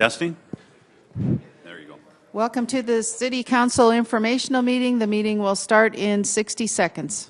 Testing? There you go. Welcome to the City Council informational meeting. The meeting will start in 60 seconds.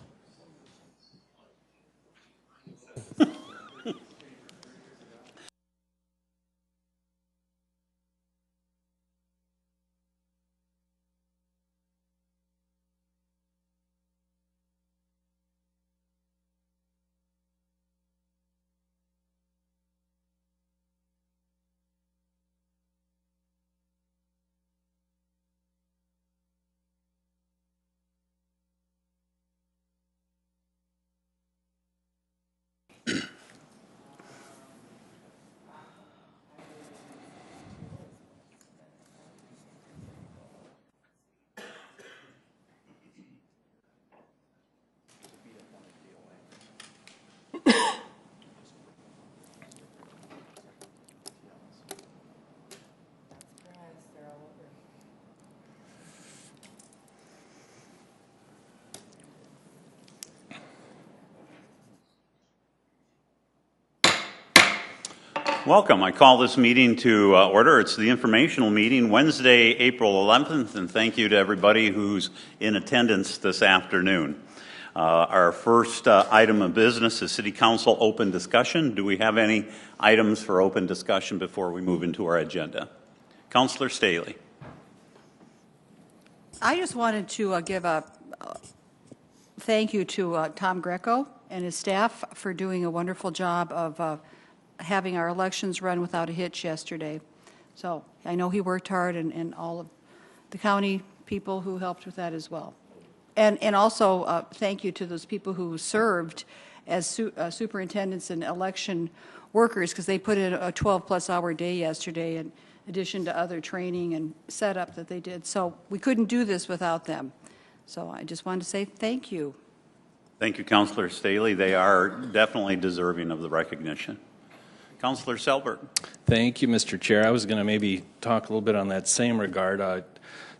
Welcome. I call this meeting to order. It's the informational meeting, Wednesday, April 11th, and thank you to everybody who's in attendance this afternoon. Our first item of business is City Council open discussion. Do we have any items for open discussion before we move into our agenda? Councillor Staley. I just wanted to give a thank you to Tom Greco and his staff for doing a wonderful job of having our elections run without a hitch yesterday. So I know he worked hard, and all of the county people who helped with that as well. And also thank you to those people who served as superintendents and election workers, because they put in a 12-plus hour day yesterday in addition to other training and setup that they did. So we couldn't do this without them. So I just wanted to say thank you. Thank you, Councillor Staley. They are definitely deserving of the recognition. Councillor Selbert. Thank you, Mr. Chair. I was going to maybe talk a little bit on that same regard.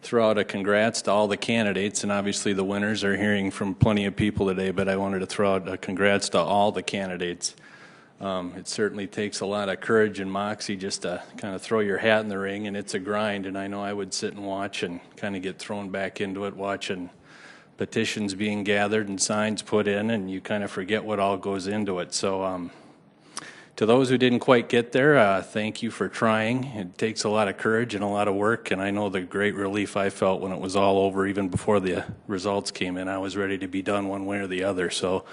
Throw out a congrats to all the candidates, and obviously the winners are hearing from plenty of people today, but I wanted to throw out a congrats to all the candidates. It certainly takes a lot of courage and moxie just to kind of throw your hat in the ring, and it's a grind, and I know I would sit and watch and kind of get thrown back into it, watching petitions being gathered and signs put in, and you kind of forget what all goes into it. So to those who didn't quite get there, thank you for trying. It takes a lot of courage and a lot of work, and I know the great relief I felt when it was all over, even before the results came in. I was ready to be done one way or the other. So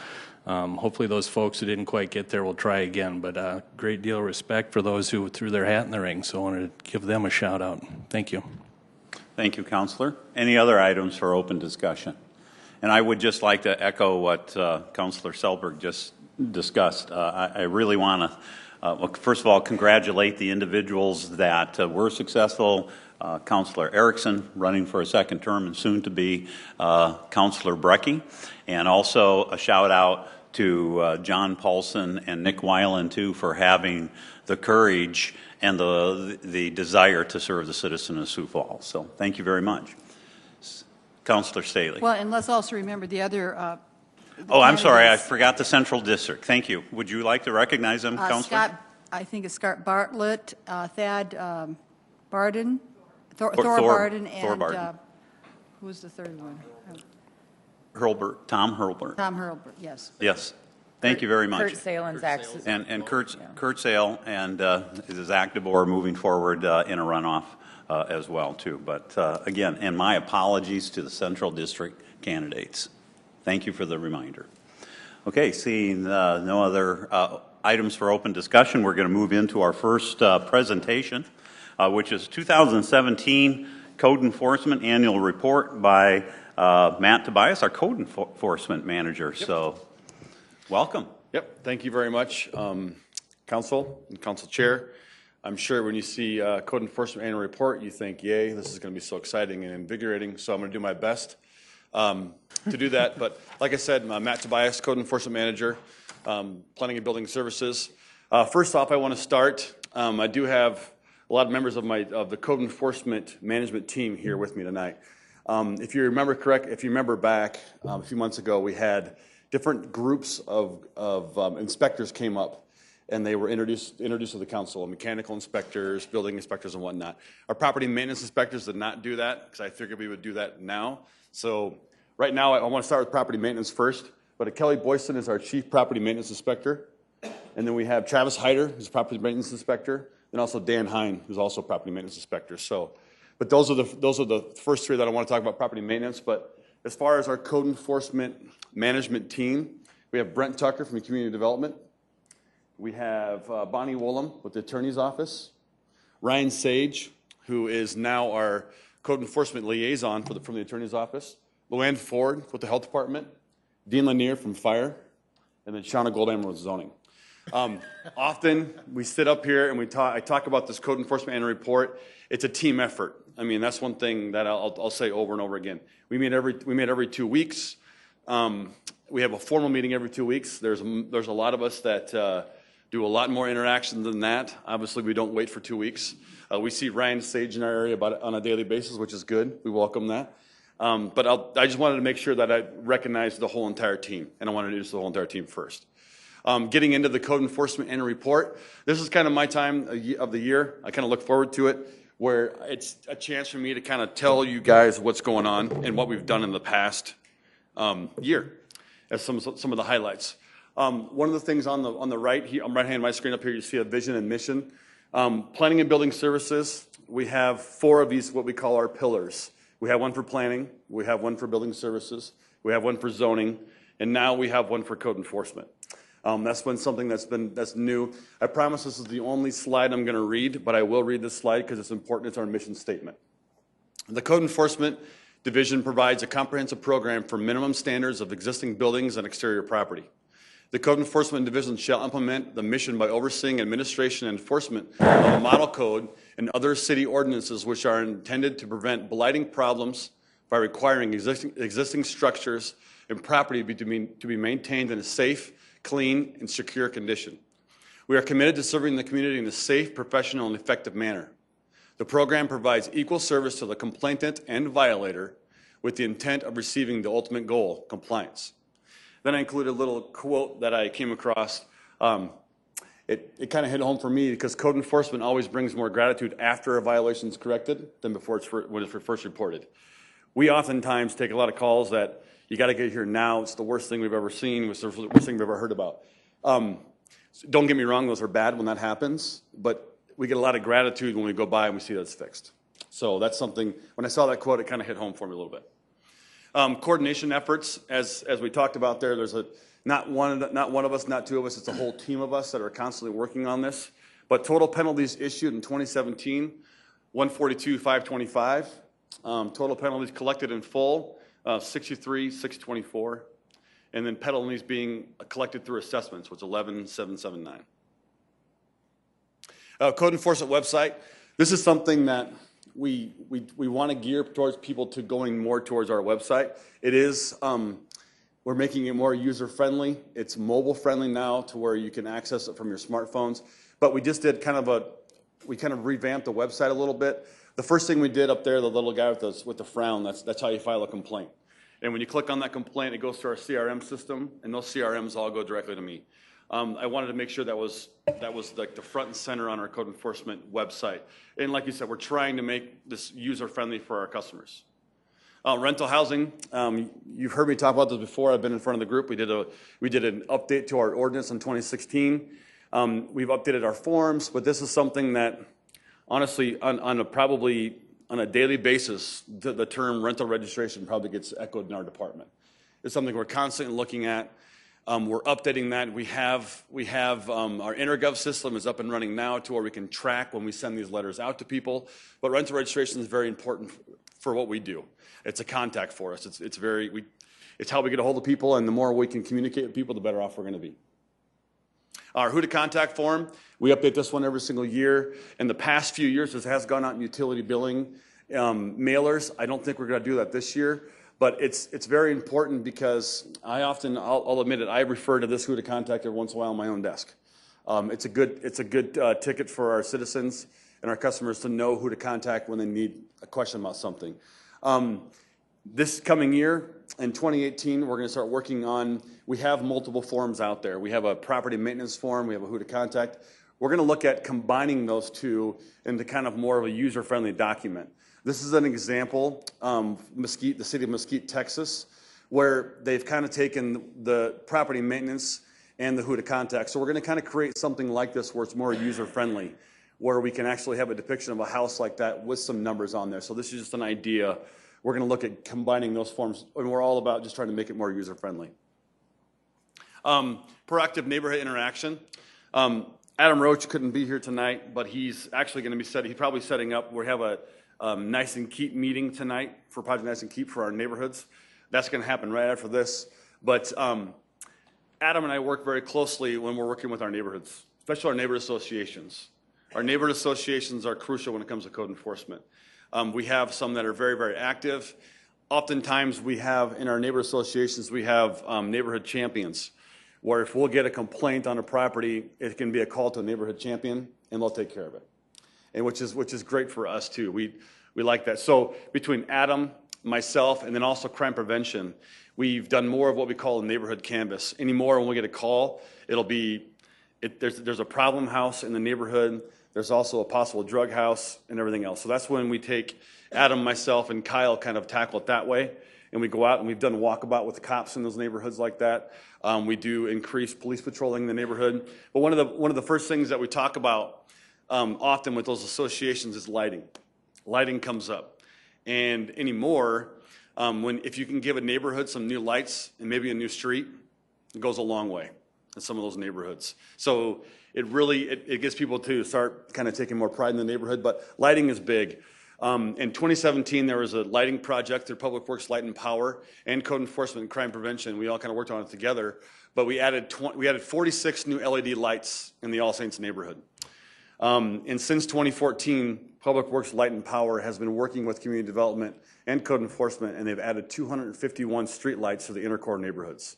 hopefully those folks who didn't quite get there will try again. But a great deal of respect for those who threw their hat in the ring, so I wanted to give them a shout out. Thank you. Thank you, Councillor. Any other items for open discussion? And I would just like to echo what Councillor Selberg just discussed. I really want to, first of all, congratulate the individuals that were successful. Councillor Erickson running for a second term, and soon to be Councillor Brecky. And also a shout out to John Paulson and Nick Weiland too for having the courage and the desire to serve the citizen of Sioux Falls. So thank you very much. Councillor Staley. Well, and let's also remember the other I'm sorry, I forgot the Central District. Thank you. Would you like to recognize them, Councillor? Scott, I think it's Scott Bartlett, Thad Barden, Thor Barden, and who was the third one? Tom Hurlbert. Tom Hurlbert, yes. Yes. Thank you very much. Kurt Sale and Zach. And Kurt Sale and Zach DeBoer moving forward in a runoff as well, too. But again, and my apologies to the Central District candidates. Thank you for the reminder. Okay, seeing no other items for open discussion, we're going to move into our first presentation, which is 2017 Code Enforcement Annual Report by Matt Tobias, our Code Enforcement Manager. Yep. So, welcome. Yep, thank you very much, Council and Council Chair. I'm sure when you see Code Enforcement Annual Report, you think, yay, this is going to be so exciting and invigorating, so I'm going to do my best to do that. But like I said, Matt Tobias, Code Enforcement Manager, Planning and Building Services. First off, I want to start. I do have a lot of members of the Code Enforcement Management team here with me tonight. If you remember back a few months ago, we had different groups of inspectors came up, and they were introduced to the council, mechanical inspectors, building inspectors, and whatnot. Our property maintenance inspectors did not do that, because I figured we would do that now. So right now, I want to start with property maintenance first, but Kelly Boyson is our chief property maintenance inspector, and then we have Travis Hyder, who's property maintenance inspector, and also Dan Hine, who's also property maintenance inspector. So, but those are the first three that I want to talk about property maintenance. But as far as our code enforcement management team, we have Brent Tucker from community development. We have Bonnie Woolham with the attorney's office, Ryan Sage, who is now our code enforcement liaison from the attorney's office, Luann Ford with the health department, Dean Lanier from fire, and then Shauna Goldhammer with zoning. Often we sit up here and I talk about this code enforcement annual report. It's a team effort. I mean, that's one thing that I'll say over and over again. We meet every 2 weeks. We have a formal meeting every 2 weeks. There's a lot of us that do a lot more interaction than that. Obviously, we don't wait for 2 weeks. We see Ryan Sage in our area on a daily basis, which is good. We welcome that. But I just wanted to make sure that I recognize the whole entire team, and I want to introduce the whole entire team first. Getting into the code enforcement annual report, this is kind of my time of the year. I kind of look forward to it, where it's a chance for me to kind of tell you guys what's going on and what we've done in the past year as some of the highlights. One of the things on the right here, on the right hand of my screen up here, you see a vision and mission. Planning and building services, we have 4 of these, what we call our pillars. We have one for planning, we have one for building services, we have one for zoning, and now we have one for code enforcement. That's been something that's new. I promise this is the only slide I'm going to read, but I will read this slide because it's important. It's our mission statement. The Code Enforcement Division provides a comprehensive program for minimum standards of existing buildings and exterior property. The Code Enforcement Division shall implement the mission by overseeing administration and enforcement of a model code and other city ordinances which are intended to prevent blighting problems by requiring existing structures and property to be maintained in a safe, clean, and secure condition. We are committed to serving the community in a safe, professional, and effective manner. The program provides equal service to the complainant and violator with the intent of receiving the ultimate goal, compliance. Then I included a little quote that I came across. It kind of hit home for me because code enforcement always brings more gratitude after a violation is corrected than before when it's first reported. We oftentimes take a lot of calls that you got to get here now. It's the worst thing we've ever seen. It's the worst thing we've ever heard about. Don't get me wrong; those are bad when that happens. But we get a lot of gratitude when we go by and we see that it's fixed. So that's something. When I saw that quote, it kind of hit home for me a little bit. Coordination efforts, as we talked about there. There's not one of us, not 2 of us. It's a whole team of us that are constantly working on this. But total penalties issued in 2017, 142,525. Total penalties collected in full. 63,624, and then penalties being collected through assessments was 11,779. Code enforcement website. This is something that we want to gear towards people to going more towards our website. It is we're making it more user friendly. It's mobile friendly now to where you can access it from your smartphones. But we just did we kind of revamped the website a little bit. The first thing we did up there, the little guy with the frown, that's how you file a complaint. And when you click on that complaint, it goes to our CRM system, and those CRMs all go directly to me. I wanted to make sure that was like the front and center on our code enforcement website. And like you said, we're trying to make this user-friendly for our customers. Rental housing, you've heard me talk about this before. I've been in front of the group. We did an update to our ordinance in 2016. We've updated our forms, but this is something that, honestly, probably on a daily basis, the term rental registration probably gets echoed in our department. It's something we're constantly looking at. We're updating that. We have our InterGov system is up and running now to where we can track when we send these letters out to people. But rental registration is very important for what we do. It's a contact for us. It's how we get a hold of people, and the more we can communicate with people, the better off we're going to be. Our Who to Contact form, we update this one every single year. In the past few years, this has gone out in utility billing mailers. I don't think we're going to do that this year, but it's very important because I'll admit it, I refer to this Who to Contact every once in a while on my own desk. It's a good ticket for our citizens and our customers to know who to contact when they need a question about something. This coming year, in 2018, we're going to start working on, we have multiple forms out there. We have a property maintenance form, we have a who to contact. We're going to look at combining those two into kind of more of a user-friendly document. This is an example, Mesquite, the city of Mesquite, Texas, where they've kind of taken the property maintenance and the who to contact. So we're going to kind of create something like this where it's more user-friendly, where we can actually have a depiction of a house like that with some numbers on there. So this is just an idea. We're going to look at combining those forms, and we're all about just trying to make it more user-friendly. Proactive neighborhood interaction. Adam Roach couldn't be here tonight, but he's actually going to be he's probably setting up. We have a Nice and Keep meeting tonight for Project Nice and Keep for our neighborhoods. That's going to happen right after this. But Adam and I work very closely when we're working with our neighborhoods, especially our neighborhood associations. Our neighborhood associations are crucial when it comes to code enforcement. We have some that are very, very active. Oftentimes we have, in our neighborhood associations, we have neighborhood champions, where if we'll get a complaint on a property, it can be a call to a neighborhood champion, and they'll take care of it, and which is great for us too. We like that. So between Adam, myself, and then also crime prevention, we've done more of what we call a neighborhood canvas. Anymore, when we get a call, it'll be there's a problem house in the neighborhood. There's also a possible drug house and everything else. So that's when we take Adam, myself, and Kyle kind of tackle it that way. And we go out and we've done walkabout with the cops in those neighborhoods like that. We do increase police patrolling in the neighborhood. But one of the first things that we talk about often with those associations is lighting. Lighting comes up. And anymore, if you can give a neighborhood some new lights and maybe a new street, it goes a long way in some of those neighborhoods. So it really, it gets people to start kind of taking more pride in the neighborhood, but lighting is big. In 2017, there was a lighting project through Public Works Light and Power and Code Enforcement and Crime Prevention. We all kind of worked on it together, but we added 46 new LED lights in the All Saints neighborhood. And since 2014, Public Works Light and Power has been working with community development and code enforcement, and they've added 251 street lights to the inner core neighborhoods.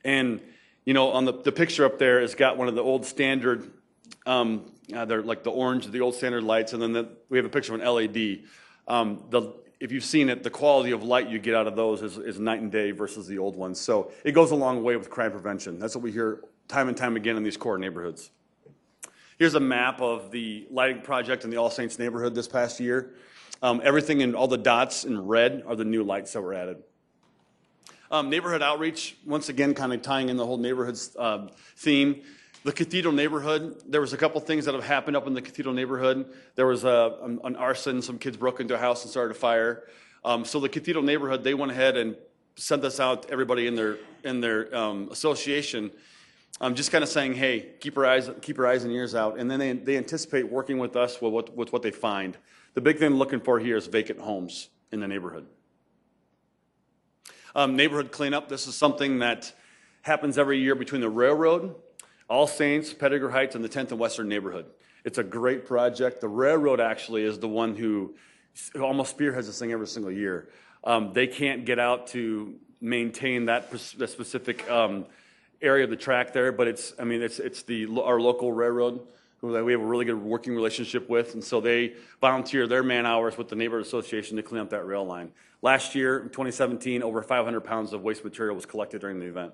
And you know, on the picture up there, it's got one of the old standard, they're like the orange, the old standard lights, and then we have a picture of an LED. If you've seen it, the quality of light you get out of those is night and day versus the old ones. So it goes a long way with crime prevention. That's what we hear time and time again in these core neighborhoods. Here's a map of the lighting project in the All Saints neighborhood this past year. Everything in all the dots in red are the new lights that were added. Neighborhood outreach, once again, kind of tying in the whole neighborhood's theme. The Cathedral neighborhood, there was a couple things that have happened up in the Cathedral neighborhood. There was an arson, some kids broke into a house and started a fire. So the Cathedral neighborhood, they went ahead and sent this out to everybody in their association, just kind of saying, hey, keep your eyes and ears out. And then they anticipate working with us with what they find. The big thing they're looking for here is vacant homes in the neighborhood. Neighborhood cleanup, this is something that happens every year between the railroad, All Saints, Pettigrew Heights, and the 10th and Western neighborhood. It's a great project. The railroad actually is the one who almost spearheads this thing every single year. They can't get out to maintain that specific area of the track there, but it's our local railroad who we have a really good working relationship with, and so they volunteer their man hours with the neighborhood association to clean up that rail line. Last year, in 2017, over 500 pounds of waste material was collected during the event.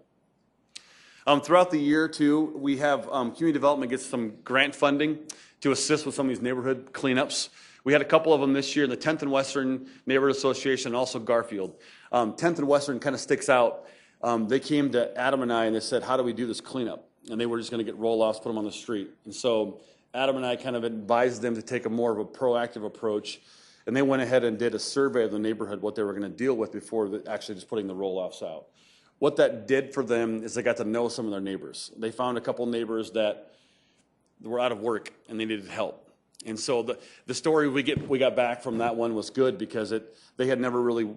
Throughout the year, too, we have community development gets some grant funding to assist with some of these neighborhood cleanups. We had a couple of them this year in the 10th and Western Neighborhood Association and also Garfield. 10th and Western kind of sticks out. They came to Adam and I and they said, how do we do this cleanup? And they were just going to get roll-offs, put them on the street. And so Adam and I kind of advised them to take a more of a proactive approach. And they went ahead and did a survey of the neighborhood, what they were going to deal with before actually just putting the roll-offs out. What that did for them is they got to know some of their neighbors. They found a couple neighbors that were out of work and they needed help. And so the story we got back from that one was good because they had never really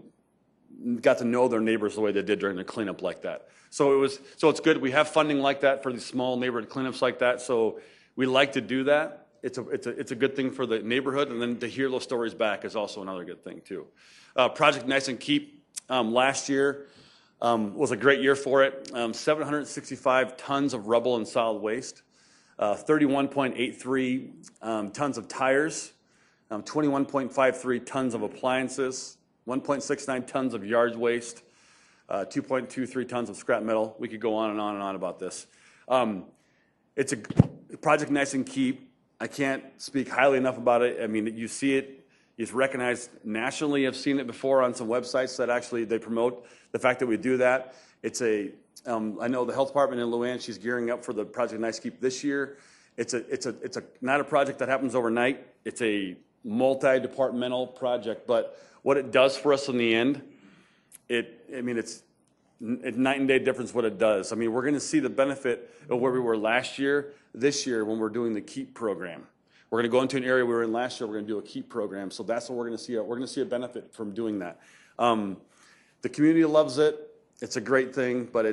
got to know their neighbors the way they did during the cleanup like that. So it's good. We have funding like that for these small neighborhood cleanups like that. So we like to do that. It's a good thing for the neighborhood, and then to hear those stories back is also another good thing too. Project Nice and Keep last year was a great year for it. 765 tons of rubble and solid waste, 31.83 tons of tires, 21.53 tons of appliances, 1.69 tons of yard waste, 2.23 tons of scrap metal. We could go on and on and on about this. It's a project nice and keep. I can't speak highly enough about it. I mean, you see it, it's recognized nationally. I've seen it before on some websites that actually they promote the fact that we do that. It's a, I know the health department in Luann, she's gearing up for the Project Nice Keep this year. It's not a project that happens overnight. It's a multi-departmental project, but what it does for us in the end, it's night and day difference what it does. I mean, we're going to see the benefit of where we were last year, this year when we're doing the KEEP program. We're going to go into an area we were in last year. We're going to do a KEEP program. So that's what we're going to see. We're going to see a benefit from doing that. The community loves it. It's a great thing, but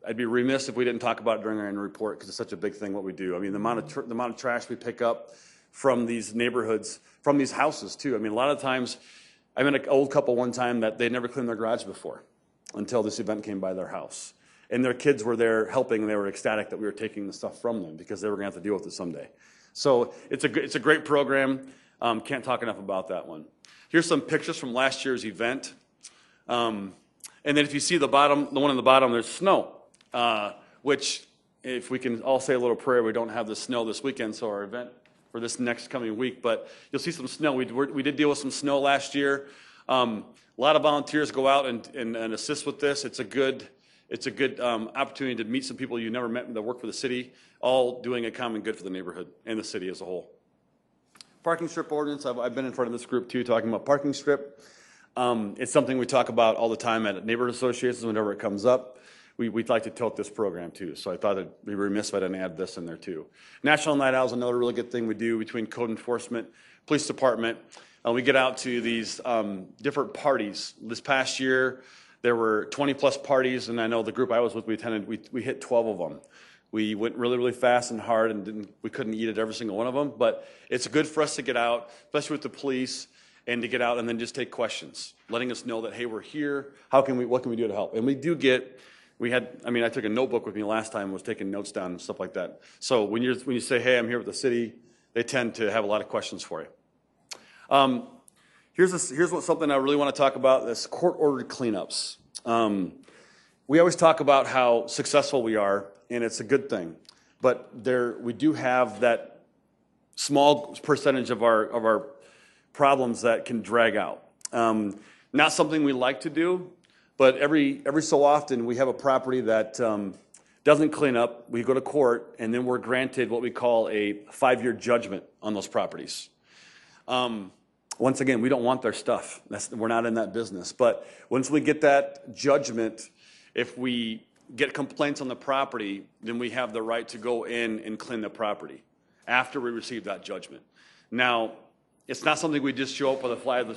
I'd be remiss if we didn't talk about it during our annual report because it's such a big thing what we do. I mean, the amount of trash we pick up from these neighborhoods, from these houses too. I mean, a lot of times, I met an old couple one time that they'd never cleaned their garage before until this event came by their house. And their kids were there helping, and they were ecstatic that we were taking the stuff from them because they were going to have to deal with it someday. So it's a great program. Can't talk enough about that one. Here's some pictures from last year's event. And then if you see the one on the bottom, there's snow, which if we can all say a little prayer, we don't have the snow this weekend, so our event for this next coming week, but you'll see some snow. We did deal with some snow last year. A lot of volunteers go out and assist with this. It's a good opportunity to meet some people you never met that work for the city, all doing a common good for the neighborhood and the city as a whole. Parking strip ordinance, I've been in front of this group too, talking about parking strip. It's something we talk about all the time at neighborhood associations whenever it comes up. We'd like to tilt this program too, so I thought it'd be remiss if I didn't add this in there too. National Night Out is another really good thing we do between code enforcement, police department. We get out to these different parties. This past year, there were 20 plus parties, and I know the group I was with, we attended, we hit 12 of them. We went really, really fast and hard, and we couldn't eat at every single one of them, but it's good for us to get out, especially with the police, and to get out and then just take questions, letting us know that, hey, we're here, what can we do to help? And I took a notebook with me last time and was taking notes down and stuff like that. So when you say, hey, I'm here with the city, they tend to have a lot of questions for you. Here's something I really want to talk about, this court-ordered cleanups. We always talk about how successful we are, and it's a good thing. But we do have that small percentage of our problems that can drag out. Not something we like to do, but every so often we have a property that doesn't clean up. We go to court, and then we're granted what we call a 5-year judgment on those properties. Once again, we don't want their stuff. We're not in that business. But once we get that judgment, if we get complaints on the property, then we have the right to go in and clean the property after we receive that judgment. Now, it's not something we just show up with a fly of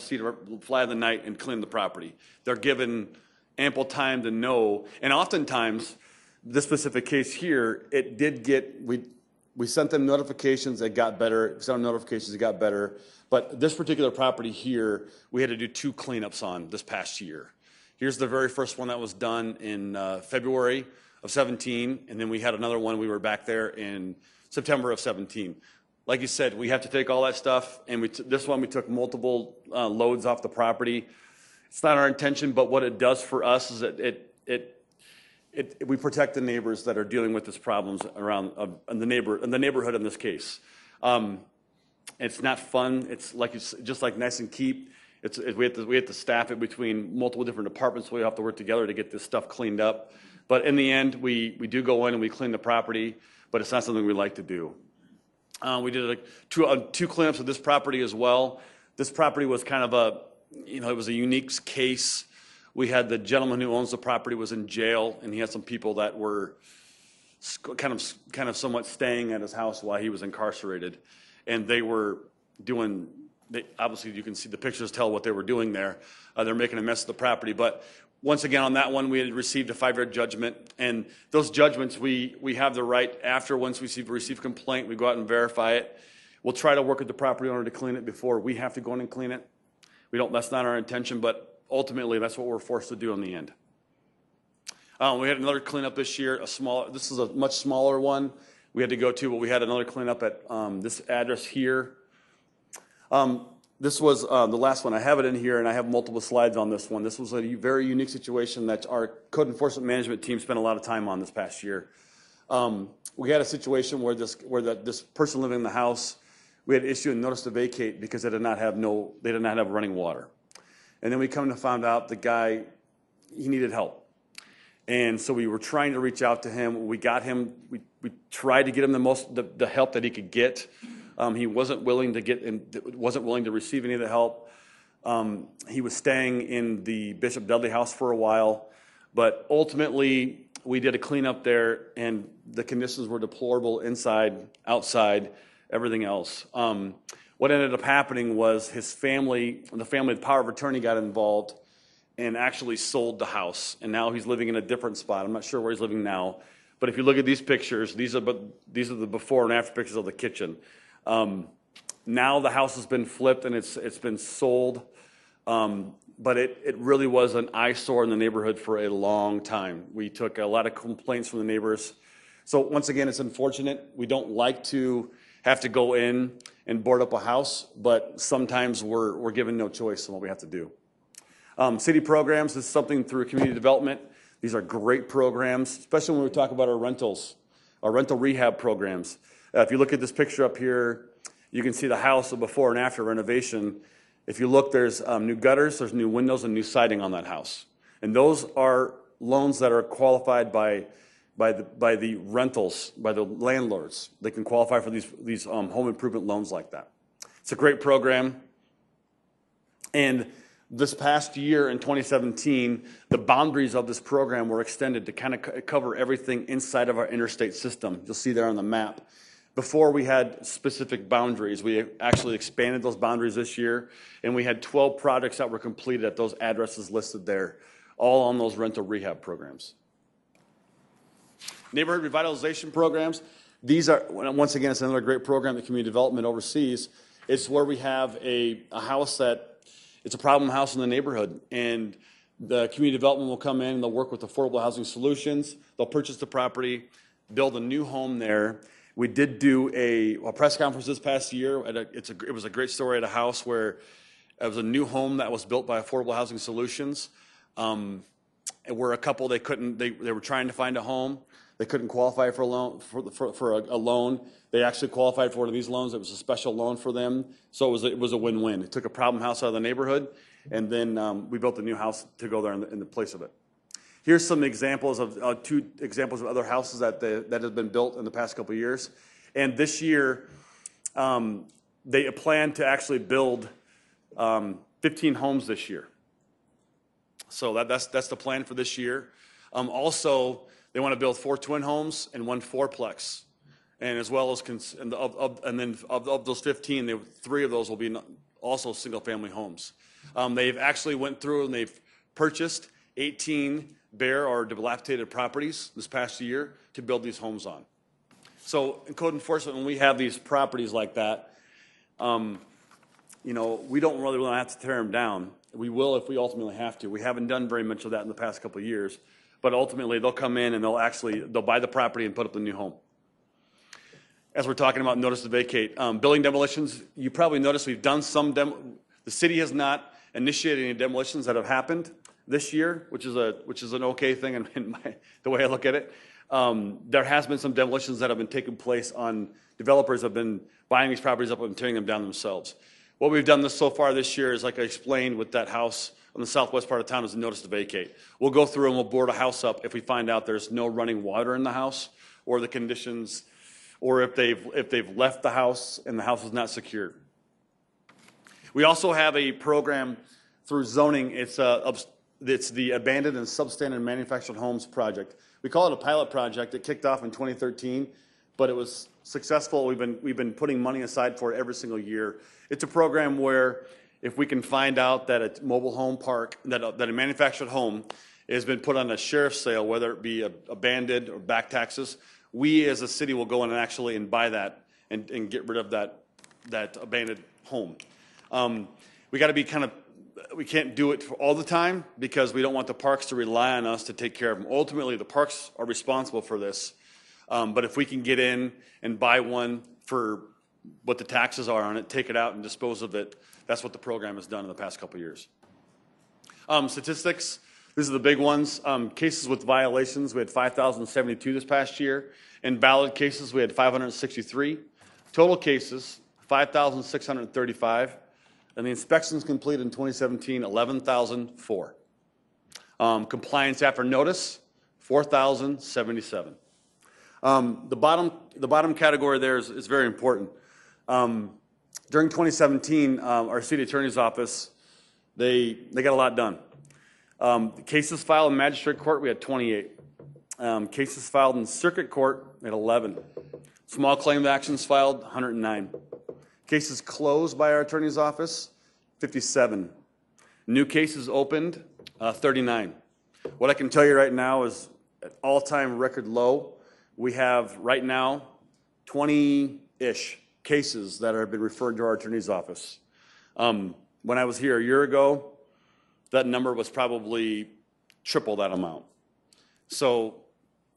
the night and clean the property. They're given ample time to know. And oftentimes, this specific case here, it did get, we sent them notifications, it got better. We sent them notifications, it got better. But this particular property here, we had to do 2 cleanups on this past year. Here's the very first one that was done in February of 17, and then we had another one, we were back there in September of 17. Like you said, we have to take all that stuff, and this one we took multiple loads off the property. It's not our intention, but what it does for us is that we protect the neighbors that are dealing with these problems around in the neighborhood in this case. It's not fun. It's just like Nice and Keep. We have to staff it between multiple different departments. So we have to work together to get this stuff cleaned up. But in the end, we do go in and we clean the property, but it's not something we like to do. We did two cleanups of this property as well. This property was kind of it was a unique case. We had the gentleman who owns the property was in jail, and he had some people that were kind of somewhat staying at his house while he was incarcerated, and they were doing. Obviously, you can see the pictures tell what they were doing there. They're making a mess of the property, but once again, on that one, we had received a 5-year judgment, and those judgments, we have the right after once we receive a complaint, we go out and verify it. We'll try to work with the property owner to clean it before we have to go in and clean it. That's not our intention, but ultimately, that's what we're forced to do in the end. We had another cleanup this year, this is a much smaller one we had to go to, but we had another cleanup at this address here. This was the last one. I have it in here, and I have multiple slides on this one. This was a very unique situation that our code enforcement management team spent a lot of time on this past year. We had a situation where this person living in the house, we had issued a notice to vacate because they did not have running water. And then we come to find out the guy, he needed help. And so we were trying to reach out to him. We got him, we tried to get him the help that he could get. He wasn't willing to receive any of the help. He was staying in the Bishop Dudley house for a while, but ultimately we did a cleanup there, and the conditions were deplorable inside, outside, everything else. What ended up happening was the family power of attorney got involved and actually sold the house, and now he's living in a different spot. I'm not sure where he's living now, but if you look at these pictures, these are the before and after pictures of the kitchen. Now the house has been flipped and it's been sold, but it really was an eyesore in the neighborhood for a long time. We took a lot of complaints from the neighbors. So once again, it's unfortunate. We don't like to have to go in and board up a house, but sometimes we're given no choice on what we have to do. City programs is something through community development. These are great programs, especially when we talk about our rental rehab programs. If you look at this picture up here, you can see the house before and after renovation. If you look, there's new gutters, there's new windows, and new siding on that house. And those are loans that are qualified by the rentals, by the landlords. They can qualify for these home improvement loans like that. It's a great program. And this past year in 2017, the boundaries of this program were extended to kind of cover everything inside of our interstate system. You'll see there on the map. Before we had specific boundaries, we actually expanded those boundaries this year, and we had 12 projects that were completed at those addresses listed there, all on those rental rehab programs. Neighborhood revitalization programs, these are, once again, it's another great program that community development oversees. It's where we have a house it's a problem house in the neighborhood, and the community development will come in and they'll work with Affordable Housing Solutions. They'll purchase the property, build a new home there. We did do a press conference this past year. It was a great story at a house where it was a new home that was built by Affordable Housing Solutions. Where a couple, they were trying to find a home. They couldn't qualify for a loan. For a loan. They actually qualified for one of these loans. It was a special loan for them, so it was a win-win. It took a problem house out of the neighborhood, and then we built a new house to go there in the place of it. Here's some examples of two examples of other houses that have been built in the past couple of years. And this year, they plan to actually build 15 homes this year. So that's the plan for this year. Also, they want to build 4 twin homes and 1 fourplex, and as well as of those 15, 3 of those will be also single-family homes. They've actually went through and they've purchased 18 bare or dilapidated properties this past year to build these homes on. So in code enforcement, when we have these properties like that, we don't really want to have to tear them down. We will if we ultimately have to. We haven't done very much of that in the past couple of years, but ultimately they'll come in and they'll buy the property and put up the new home. As we're talking about notice to vacate, building demolitions, you probably noticed we've done some the city has not initiated any demolitions that have happened this year, which is an okay thing in the way I look at it. There has been some demolitions that have been taking place on developers have been buying these properties up and tearing them down themselves. What we've done so far this year is, like I explained with that house on the southwest part of town, is a notice to vacate. We'll go through and we'll board a house up if we find out there's no running water in the house, or the conditions, or if they've left the house and the house is not secured. We also have a program through zoning. It's the Abandoned and Substandard Manufactured Homes Project. We call it a pilot project. It kicked off in 2013, but it was successful. We've been putting money aside for it every single year. It's a program where if we can find out that a mobile home park, that a manufactured home has been put on a sheriff's sale, whether it be abandoned or back taxes, we as a city will go in and actually buy that and get rid of that abandoned home. We got to be we can't do it all the time because we don't want the parks to rely on us to take care of them. Ultimately, the parks are responsible for this. But if we can get in and buy one for what the taxes are on it, take it out and dispose of it That's what the program has done in the past couple of years. Statistics, these are the big ones. Cases with violations, we had 5,072 this past year. In valid cases, we had 563. Total cases, 5,635. And the inspections completed in 2017, 11,004. Compliance after notice, 4,077. The bottom category there is very important. During 2017, our city attorney's office, they got a lot done. Cases filed in magistrate court, we had 28. Cases filed in circuit court, we had 11. Small claim actions filed, 109. Cases closed by our attorney's office, 57. New cases opened, 39. What I can tell you right now is at all-time record low. We have right now 20-ish cases that have been referred to our attorney's office. When I was here a year ago, that number was probably triple that amount. So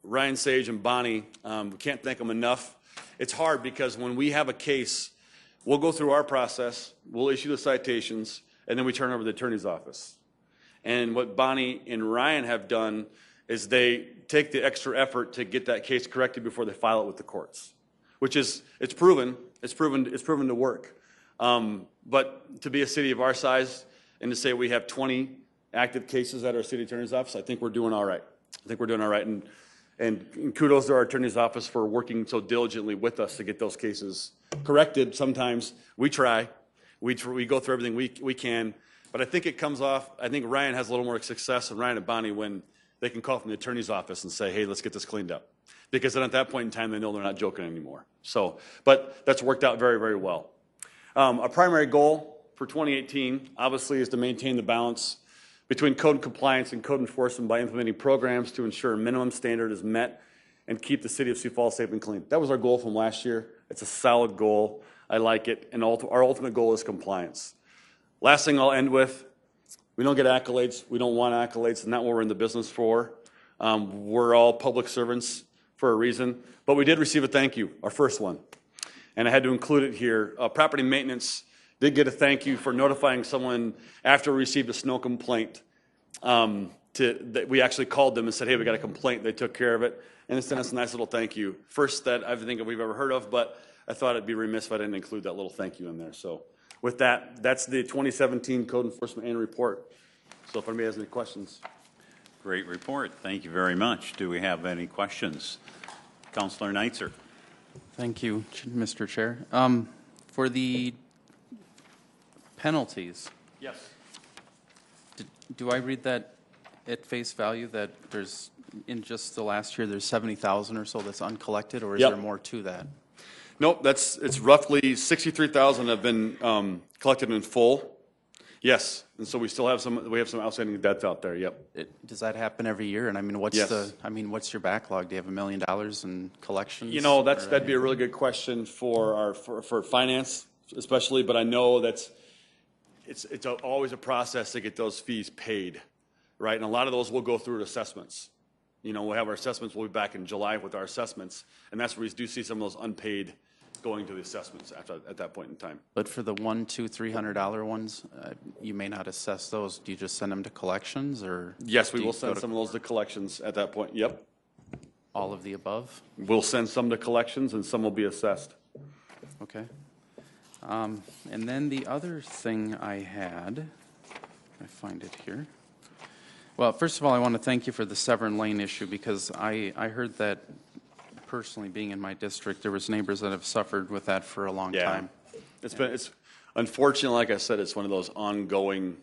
Ryan Sage and Bonnie, we can't thank them enough. It's hard because when we have a case, we'll go through our process, we'll issue the citations, and then we turn over to the attorney's office. And what Bonnie and Ryan have done is they take the extra effort to get that case corrected before they file it with the courts, which is, it's proven to work. But to be a city of our size and to say we have 20 active cases at our city attorney's office, I think we're doing all right. And kudos to our attorney's office for working so diligently with us to get those cases corrected. Sometimes we try. We go through everything we can. But I think it comes off, I think Ryan has a little more success than Ryan and Bonnie when they can call from the attorney's office and say, hey, let's get this cleaned up. Because then at that point in time, they know they're not joking anymore. So, but that's worked out very, very well. Our primary goal for 2018, obviously, is to maintain the balance between code compliance and code enforcement by implementing programs to ensure a minimum standard is met and keep the city of Sioux Falls safe and clean. That was our goal from last year. It's a solid goal. I like it. And our ultimate goal is compliance. Last thing I'll end with, we don't get accolades. We don't want accolades. It's not what we're in the business for. We're all public servants for a reason. But we did receive a thank you, our first one. And I had to include it here. Property maintenance did get a thank you for notifying someone after we received a snow complaint. That we actually called them and said, hey, we got a complaint. They took care of it. And they sent us a nice little thank you. First that I think we've ever heard of, but I thought it'd be remiss if I didn't include that little thank you in there. So with that, that's the 2017 Code Enforcement Annual Report. So if anybody has any questions. Great report. Thank you very much. Do we have any questions? Councilor Neitzer. Thank you, Mr. Chair. For the penalties, Yes. do I read that at face value that there's, in just the last year, there's 70,000 or so that's uncollected, or is Yep. there more to that? Nope, it's roughly 63,000 have been collected in full. Yes, and so we still have some outstanding debts out there. Yep. Does that happen every year? And I mean, what's Yes. what's your backlog? Do you have $1 million in collections? You know, that'd be a really good question for finance, especially. But I know it's always a process to get those fees paid, right? And a lot of those will go through assessments. You know, we'll have our assessments. We'll be back in July with our assessments, and that's where we do see some of those unpaid going to the assessments at that point in time. But for the $100, $200, $300 ones, you may not assess those. Do you just send them to collections, or? Yes, we do you will go send to some of those to collections at that point. Yep. all of the above? We'll send some to collections, and some will be assessed. Okay. And then the other thing I had, I find it here. Well, first of all, I want to thank you for the Severn Lane issue, because I heard that personally, being in my district, there was neighbors that have suffered with that for a long time. It's unfortunately, like I said, it's one of those ongoing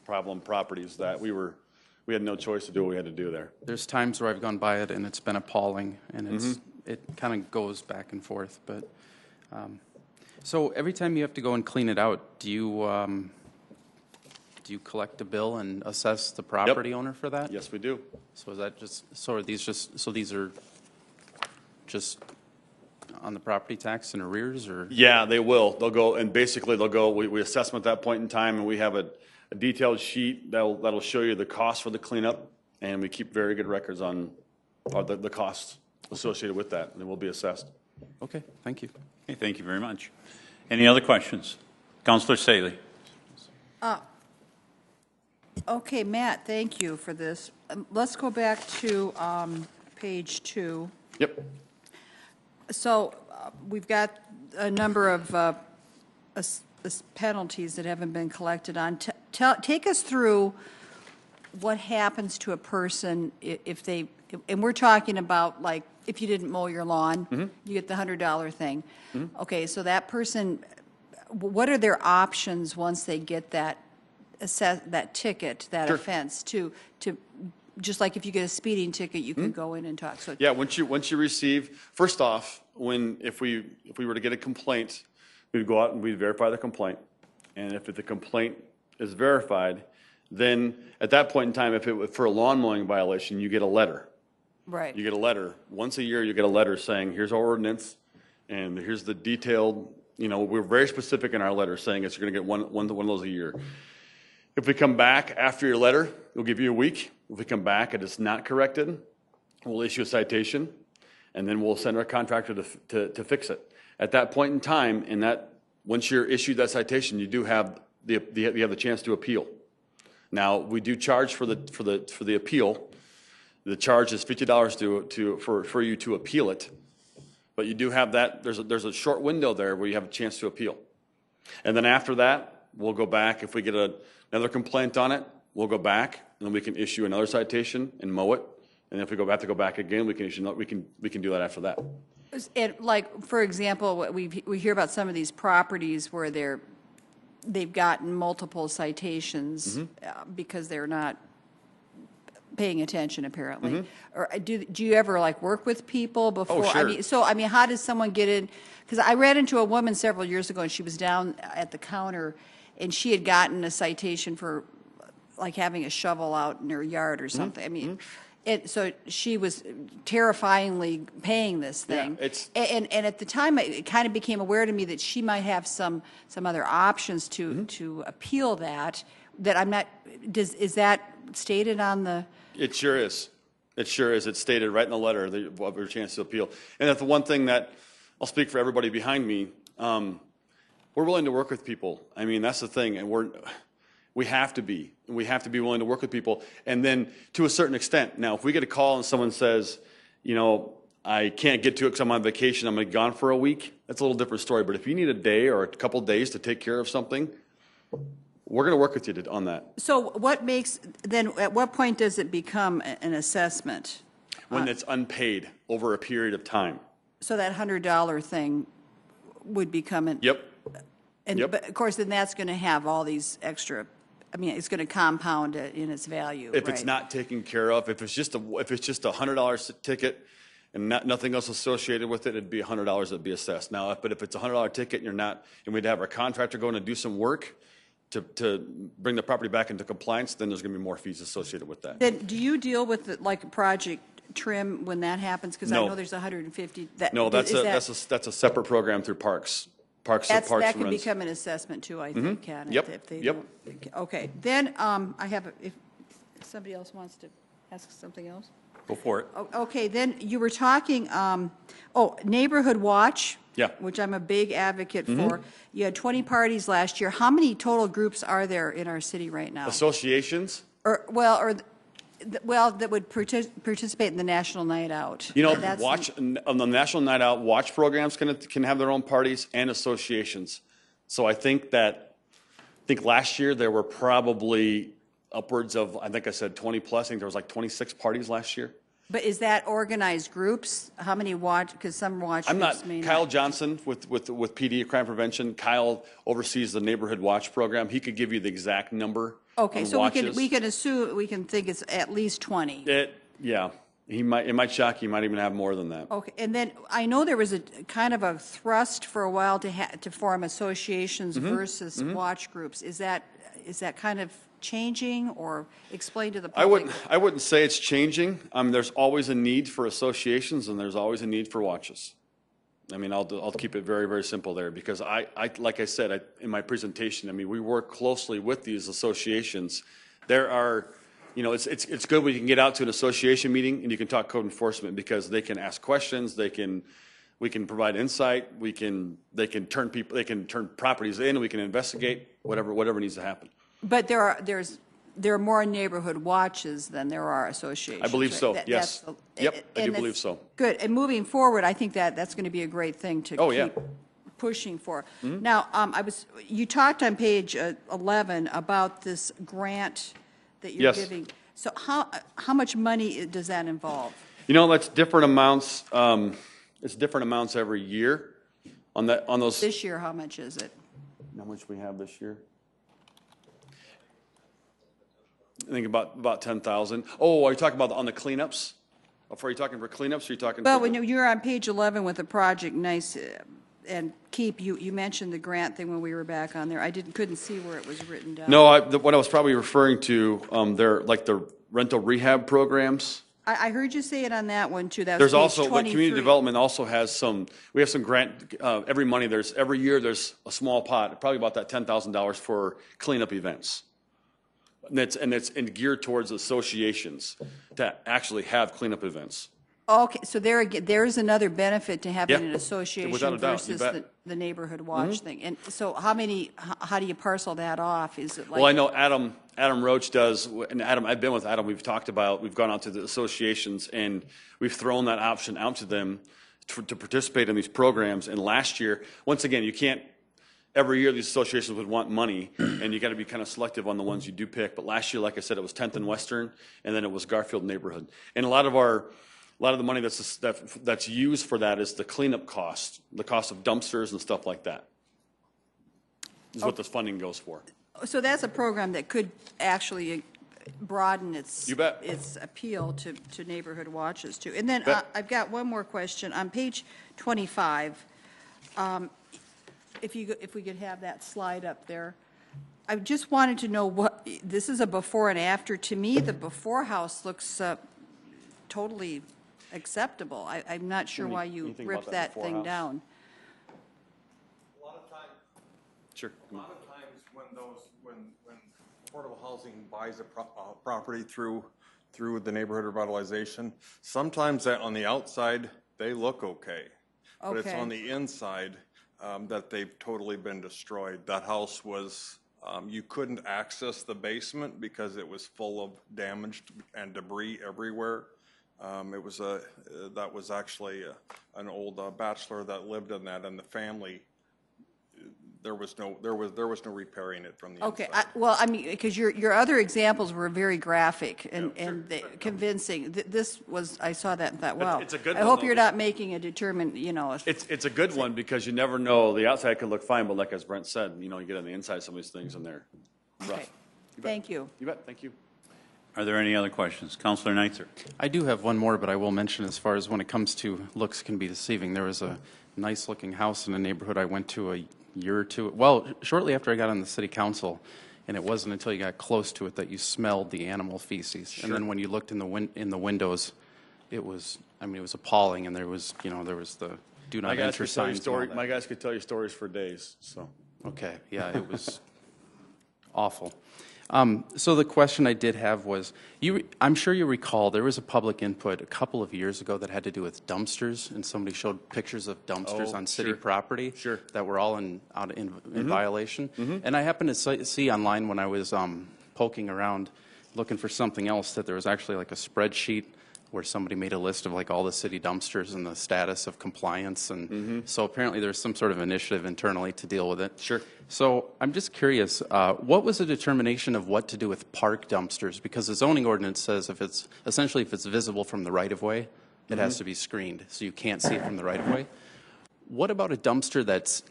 problem properties that we had no choice to do what we had to do there. There's times where I've gone by it and it's been appalling, and it kind of goes back and forth. But so every time you have to go and clean it out, do you collect a bill and assess the property owner for that? Yes, we do. So is that these are just on the property tax and arrears, or? Yeah, they will. They'll go, and basically they'll go, we assess them at that point in time, and we have a detailed sheet that'll show you the cost for the cleanup, and we keep very good records on the costs associated with that, and they will be assessed. Okay, thank you. Okay, thank you very much. Any other questions? Councilor Saley. Okay, Matt, thank you for this. Let's go back to page 2. Yep. So we've got a number of penalties that haven't been collected on. Take us through what happens to a person if they, and we're talking about like if you didn't mow your lawn, you get the $100 thing. Okay, so that person, what are their options once they get that ticket, that offense, to just like if you get a speeding ticket, you could go in and talk. So Yeah, once you receive, first off, if we were to get a complaint, we'd go out and we'd verify the complaint. And if the complaint is verified, then at that point in time, if it was for a lawn mowing violation, you get a letter. right. You get a letter. Once a year, you get a letter saying, here's our ordinance, and here's the detailed, we're very specific in our letter saying it's you're going to get one of those a year. If we come back after your letter, we'll give you a week. If we come back and it's not corrected, we'll issue a citation, and then we'll send our contractor to fix it. At that point in time, once you're issued that citation, you do have the chance to appeal. Now, we do charge for the appeal. The charge is $50 for you to appeal it, but you do have that. There's a short window there where you have a chance to appeal, and then after that, we'll go back. If we get another complaint on it, we'll go back and then we can issue another citation and mow it. And if we have to go back again, we can issue. We can do that after that. And like, for example, we hear about some of these properties where they've gotten multiple citations because they're not paying attention, apparently. Or do you ever like work with people before? Oh, sure. I mean, how does someone get in? Because I ran into a woman several years ago, and she was down at the counter, and she had gotten a citation for like having a shovel out in her yard or something. I mean. So she was terrifyingly paying this thing. Yeah, and at the time, it kind of became aware to me that she might have some other options to appeal that I'm not, is that stated on the? It sure is. It sure is. It's stated right in the letter that we'll have a chance to appeal. And that's the one thing that, I'll speak for everybody behind me, we're willing to work with people. I mean, that's the thing, and we have to be. We have to be willing to work with people. And then to a certain extent, now, if we get a call and someone says, I can't get to it because I'm on vacation, I'm going to be gone for a week, that's a little different story. But if you need a day or a couple days to take care of something, we're going to work with you on that. So at what point does it become an assessment? When it's unpaid over a period of time. So that $100 thing would become an. Yep. But of course, then that's going to have all these extra. I mean, it's going to compound it in its value. If it's not taken care of, if it's just a $100 ticket and nothing else associated with it, it'd be $100 that'd be assessed. Now, but if it's a $100 ticket and we'd have our contractor go in and do some work to bring the property back into compliance, then there's going to be more fees associated with that. Then do you deal with like Project Trim when that happens? Because No. I know there's 150. No, that's a separate program through Parks. Parks That could runs. become an assessment too, I think, can it? Yep, If they yep. don't- Okay, then I have, if somebody else wants to ask something else? Go for it. Okay, then you were talking, Neighborhood Watch. Yeah. Which I'm a big advocate for. You had 20 parties last year. How many total groups are there in our city right now? Associations? That would participate in the National Night Out. On the National Night Out, watch programs can have their own parties and associations. So I think last year there were probably upwards of, I think I said 20 plus. I think there was like 26 parties last year. But is that organized groups? How many watch? Because some watch I'm groups not. may Kyle not. Johnson with PD crime prevention. Kyle oversees the Neighborhood Watch program. He could give you the exact number. Okay, of so watches. we can think it's at least 20. Yeah. It might shock you. He might even have more than that. Okay, and then I know there was a kind of a thrust for a while to form associations versus watch groups. Is that kind of changing, or explain to the public? I wouldn't say it's changing. There's always a need for associations, and there's always a need for watches. I mean, I'll keep it very, very simple there, because I like I said in my presentation, I mean, we work closely with these associations. There are, it's good when you can get out to an association meeting and you can talk code enforcement, because they can ask questions, we can provide insight, they can turn properties in, we can investigate whatever needs to happen. But there are more neighborhood watches than there are associations. I believe right? so, yes. Yep, I do and believe it's so. Good. And moving forward, I think that's going to be a great thing to Oh, yeah. keep pushing for. Now, you talked on page 11 about this grant that you're Yes. giving. So how much money does that involve? You know, that's different amounts, it's different amounts every year on those. This year, how much is it? How much we have this year? I think about 10,000. Oh, are you talking about on the cleanups? Are you talking for cleanups, or are you talking? Well, for when you're on page 11 with the project Nice and Keep, you mentioned the grant thing when we were back on there. I couldn't see where it was written down. No, what I was probably referring to, they're like the rental rehab programs. I heard you say it on that one, too. That was There's page also, like, 23. community development also has we have some grant, every year there's a small pot, probably about that $10,000 for cleanup events. And it's geared towards associations to actually have cleanup events. Okay, so there's another benefit to having Yeah, an without association a doubt, you versus bet. the neighborhood watch thing. And so how do you parcel that off? Is it like? Well, I know Adam Roach does, and I've been with Adam, we've gone out to the associations, and we've thrown that option out to them to participate in these programs. And last year, once again, you can't, every year these associations would want money, and you got to be kind of selective on the ones you do pick. But last year, like I said, it was 10th and Western, and then it was Garfield neighborhood. And a lot of the money that's used for that is the cleanup cost, the cost of dumpsters and stuff like that. Is what this funding goes for. So that's a program that could actually broaden its You bet. its appeal to neighborhood watches too. And then Bet. I've got one more question on page 25. If we could have that slide up there, I just wanted to know this is a before and after. To me, the before house looks totally acceptable. I'm not sure why you anything ripped about that that before thing house? down. A lot of times, Sure. a lot of times when affordable housing buys a property through the neighborhood revitalization, sometimes that on the outside, they look okay. But it's Okay. on the inside that they've totally been destroyed. That house was, you couldn't access the basement because it was full of damaged and debris everywhere. That was actually an old bachelor that lived in that, and the family, there was no repairing it from the Okay, inside. well, I mean, because your other examples were very graphic and convincing. This was, I saw that and thought, wow. it's a good I one, hope though, you're not making a determined, It's a good one because you never know. The outside could look fine, but like as Brent said, you get on the inside some of these things and they're rough. okay. Thank you. You bet. Thank you. Are there any other questions? Councilor Neitzer. I do have one more, but I will mention as far as when it comes to looks can be deceiving. There was a nice-looking house in a neighborhood I went to a year or two, well, shortly after I got on the city council, and it wasn't until you got close to it that you smelled the animal feces. Sure. And then when you looked in the windows, it was appalling, and there was the do My not guys enter could tell you signs. and all story. that. My guys could tell you stories for days. So Okay, yeah, it was awful. So the question I did have was, I'm sure you recall, there was a public input a couple of years ago that had to do with dumpsters, and somebody showed pictures of dumpsters Oh, on city sure. property Sure. that were all in violation. And I happened to see online when I was poking around looking for something else that there was actually like a spreadsheet where somebody made a list of like all the city dumpsters and the status of compliance, and so apparently there's some sort of initiative internally to deal with it. Sure. So I'm just curious, what was the determination of what to do with park dumpsters? Because the zoning ordinance says if it's visible from the right-of-way, it has to be screened, so you can't see it from the right-of-way. What about a dumpster that's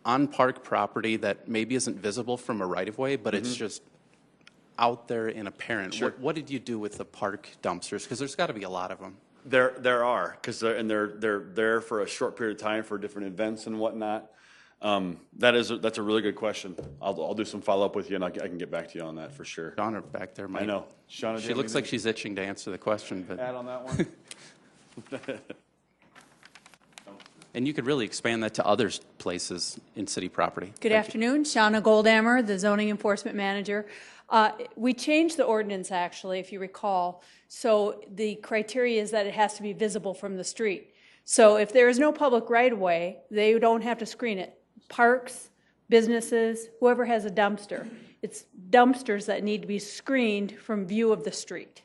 on park property that maybe isn't visible from a right-of-way, but it's just out there and apparent? Sure. What did you do with the park dumpsters? Because there's got to be a lot of them. there are because they're there for a short period of time for different events and whatnot. That's a really good question. I'll do some follow up with you, and I can get back to you on that for sure. Shauna back there might. I know. Shauna, do you She have looks like anything she's itching to answer the question, but. to add on that one. And you could really expand that to other places in city property. Good Thank you. afternoon, Shauna Goldammer, the zoning enforcement manager. We changed the ordinance, actually, if you recall. So the criteria is that it has to be visible from the street. So if there is no public right-of-way, they don't have to screen it. Parks, businesses, whoever has a dumpster. It's dumpsters that need to be screened from view of the street.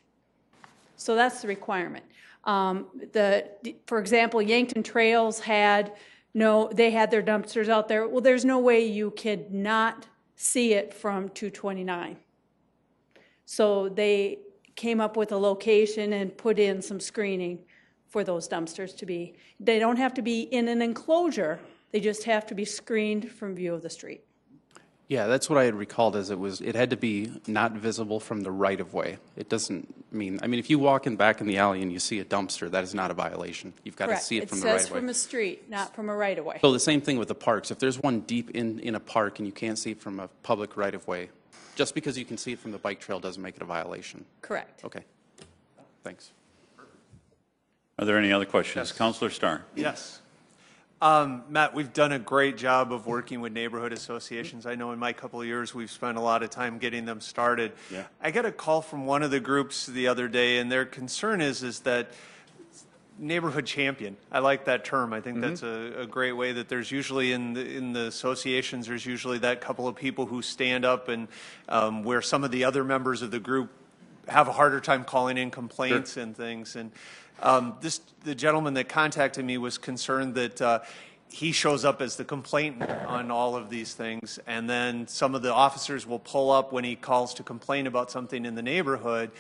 So that's the requirement. For example, Yankton Trails they had their dumpsters out there. Well, there's no way you could not see it from 229. So they came up with a location and put in some screening for those dumpsters to be. They don't have to be in an enclosure. They just have to be screened from view of the street. Yeah, that's what I had recalled as it had to be not visible from the right-of-way. It doesn't mean, if you walk back in the alley and you see a dumpster, that is not a violation. You've got to see it from the right-of-way. It says from a street, not from a right-of-way. So the same thing with the parks. If there's one deep in a park and you can't see it from a public right-of-way, just because you can see it from the bike trail doesn't make it a violation. Correct. Okay. Thanks. Are there any other questions? Yes. Councilor Starr. Yes. Matt, we've done a great job of working with neighborhood associations. I know in my couple of years we've spent a lot of time getting them started. Yeah. I got a call from one of the groups the other day, and their concern is that neighborhood champion. I like that term. I think that's a great way that there's usually in the associations, there's usually that couple of people who stand up and where some of the other members of the group have a harder time calling in complaints and things. And the gentleman that contacted me was concerned that he shows up as the complainant on all of these things, and then some of the officers will pull up when he calls to complain about something in the neighborhood.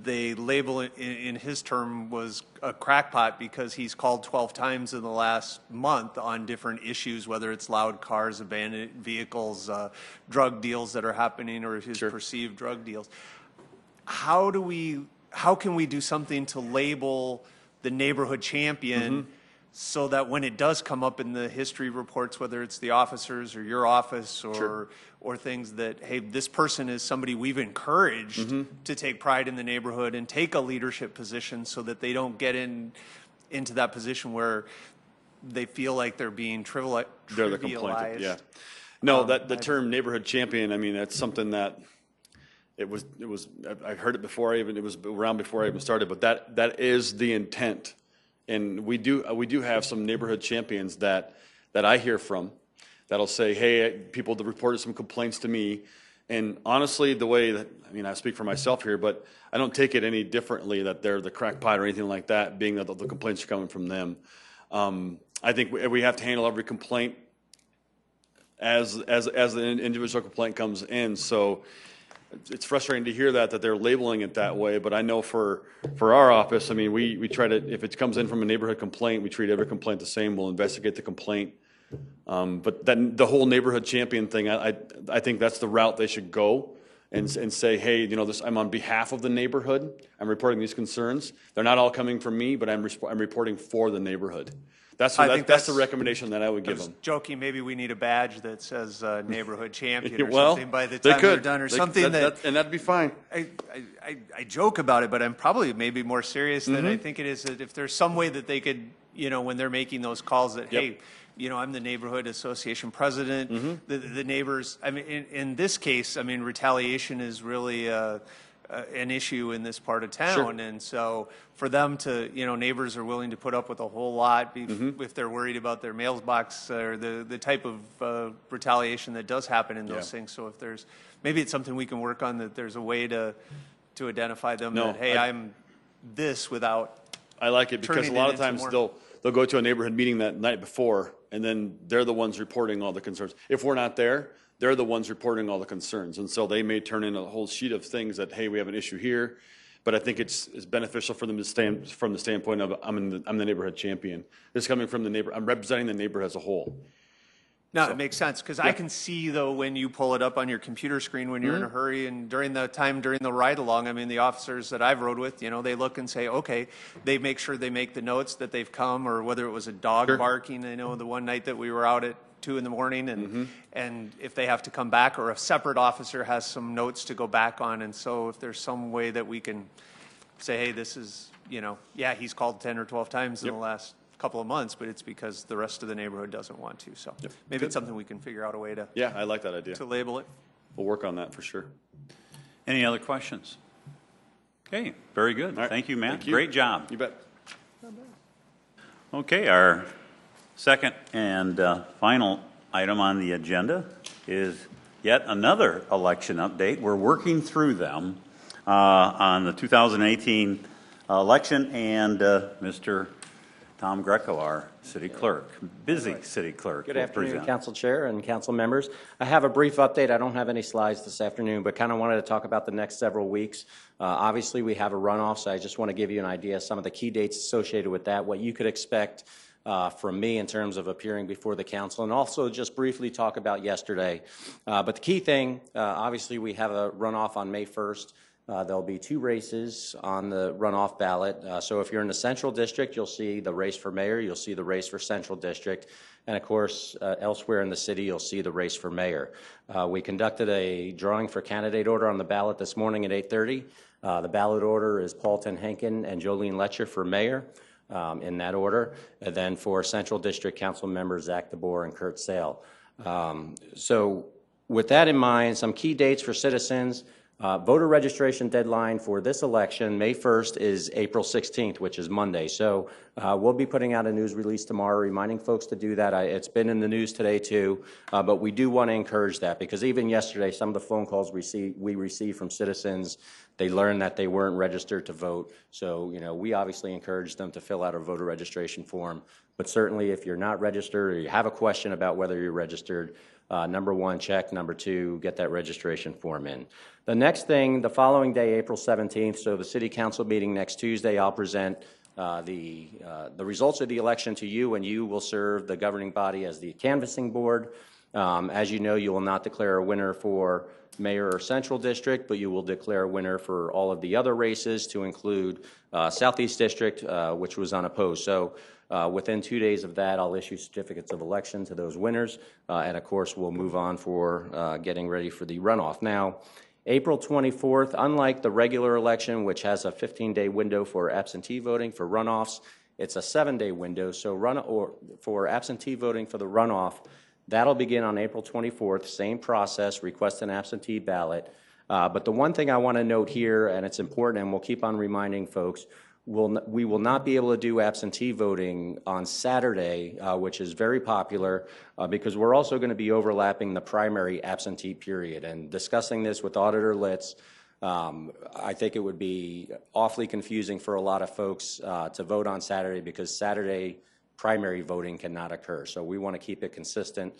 They label it, in his term, was a crackpot because he's called 12 times in the last month on different issues, whether it's loud cars, abandoned vehicles, drug deals that are happening, or his perceived drug deals. How can we do something to label the neighborhood champion so that when it does come up in the history reports, whether it's the officers or your office or things, that, hey, this person is somebody we've encouraged to take pride in the neighborhood and take a leadership position, so that they don't get into that position where they feel like they're being trivialized. They're the complainant, yeah. No, the term neighborhood champion, that's something that it was. I heard it before it was around before I even started. But that is the intent, and we do have some neighborhood champions that I hear from, that'll say, hey, people that reported some complaints to me, and honestly, the way that I speak for myself here, but I don't take it any differently that they're the crackpot or anything like that, being that the complaints are coming from them. I think we have to handle every complaint as the individual complaint comes in. So it's frustrating to hear that they're labeling it that way, but I know for our office, we try to, if it comes in from a neighborhood complaint, we treat every complaint the same. We'll investigate the complaint. But then the whole neighborhood champion thing, I think that's the route they should go, and say, hey, I'm on behalf of the neighborhood. I'm reporting these concerns. They're not all coming from me, but I'm reporting for the neighborhood. That's the recommendation that I would give them. Joking, maybe we need a badge that says neighborhood champion or well, something by the time they're done, or something and that'd be fine. I joke about it, but I'm probably maybe more serious than I think it is. That if there's some way that they could, when they're making those calls, that hey, I'm the neighborhood association president. The neighbors. In this case, retaliation is really an issue in this part of town, and so for them to, neighbors are willing to put up with a whole lot if they're worried about their mailbox or the type of retaliation that does happen in those things. So if there's, maybe it's something we can work on, that there's a way to identify them, that, hey, I'm this, without. I like it because a lot of times they'll go to a neighborhood meeting that night before, and then they're the ones reporting all the concerns. If we're not there, they're the ones reporting all the concerns. And so they may turn in a whole sheet of things that, hey, we have an issue here. But I think it's beneficial for them to stand from the standpoint of, I'm the neighborhood champion. This is coming from the neighbor. I'm representing the neighborhood as a whole. No, it makes sense, because I can see, though, when you pull it up on your computer screen when you're in a hurry, and during the ride-along, the officers that I've rode with, they look and say, okay, they make sure they make the notes that they've come, or whether it was a dog barking. I know the one night that we were out at 2 in the morning, and if they have to come back, or a separate officer has some notes to go back on. And so if there's some way that we can say, hey, this is, he's called 10 or 12 times in the last couple of months, but it's because the rest of the neighborhood doesn't want to. So maybe it's something we can figure out a way to. Yeah, I like that idea. To label it. We'll work on that for sure. Any other questions? Okay, very good. Right. Thank you, Matt. Thank you. Great job. You bet. Okay, our second and final item on the agenda is yet another election update. We're working through them on the 2018 election, and Mr. Tom Greco, our city clerk, busy city clerk. Good afternoon, Council Chair and Council members. I have a brief update. I don't have any slides this afternoon, but kind of wanted to talk about the next several weeks. Obviously, we have a runoff, so I just want to give you an idea of some of the key dates associated with that, what you could expect from me in terms of appearing before the council, and also just briefly talk about yesterday. But the key thing, obviously, we have a runoff on May 1st. There'll be 2 races on the runoff ballot. So if you're in the Central District, you'll see the race for mayor, you'll see the race for Central District, and of course, elsewhere in the city, you'll see the race for mayor. We conducted a drawing for candidate order on the ballot this morning at 8:30. The ballot order is Paul Tenhenken and Jolene Letcher for mayor, in that order, and then for Central District Council members Zach DeBoer and Kurt Sale. So with that in mind, some key dates for citizens. Voter registration deadline for this election, May 1st, is April 16th, which is Monday. So we'll be putting out a news release tomorrow reminding folks to do that. It's been in the news today too, but we do want to encourage that, because even yesterday, some of the phone calls we received from citizens, they learned that they weren't registered to vote. So, you know, we obviously encourage them to fill out a voter registration form. But certainly if you're not registered or you have a question about whether you're registered, number 1, check. Number 2, get that registration form in. The next thing, the following day, April 17th, so the City Council meeting next Tuesday, I'll present the results of the election to you, and you will serve the governing body as the canvassing board. As you know, you will not declare a winner for mayor or Central District, but you will declare a winner for all of the other races, to include Southeast District, which was unopposed. So within 2 days of that, I'll issue certificates of election to those winners, and of course, we'll move on for getting ready for the runoff. Now, April 24th, unlike the regular election, which has a 15-day window for absentee voting for runoffs, it's a 7-day window. So for absentee voting for the runoff, that'll begin on April 24th, same process, request an absentee ballot. But the one thing I want to note here, and it's important, and we'll keep on reminding folks, we will not be able to do absentee voting on Saturday, which is very popular, because we're also going to be overlapping the primary absentee period. And discussing this with Auditor Litz, I think it would be awfully confusing for a lot of folks to vote on Saturday, because Saturday primary voting cannot occur. So we want to keep it consistent,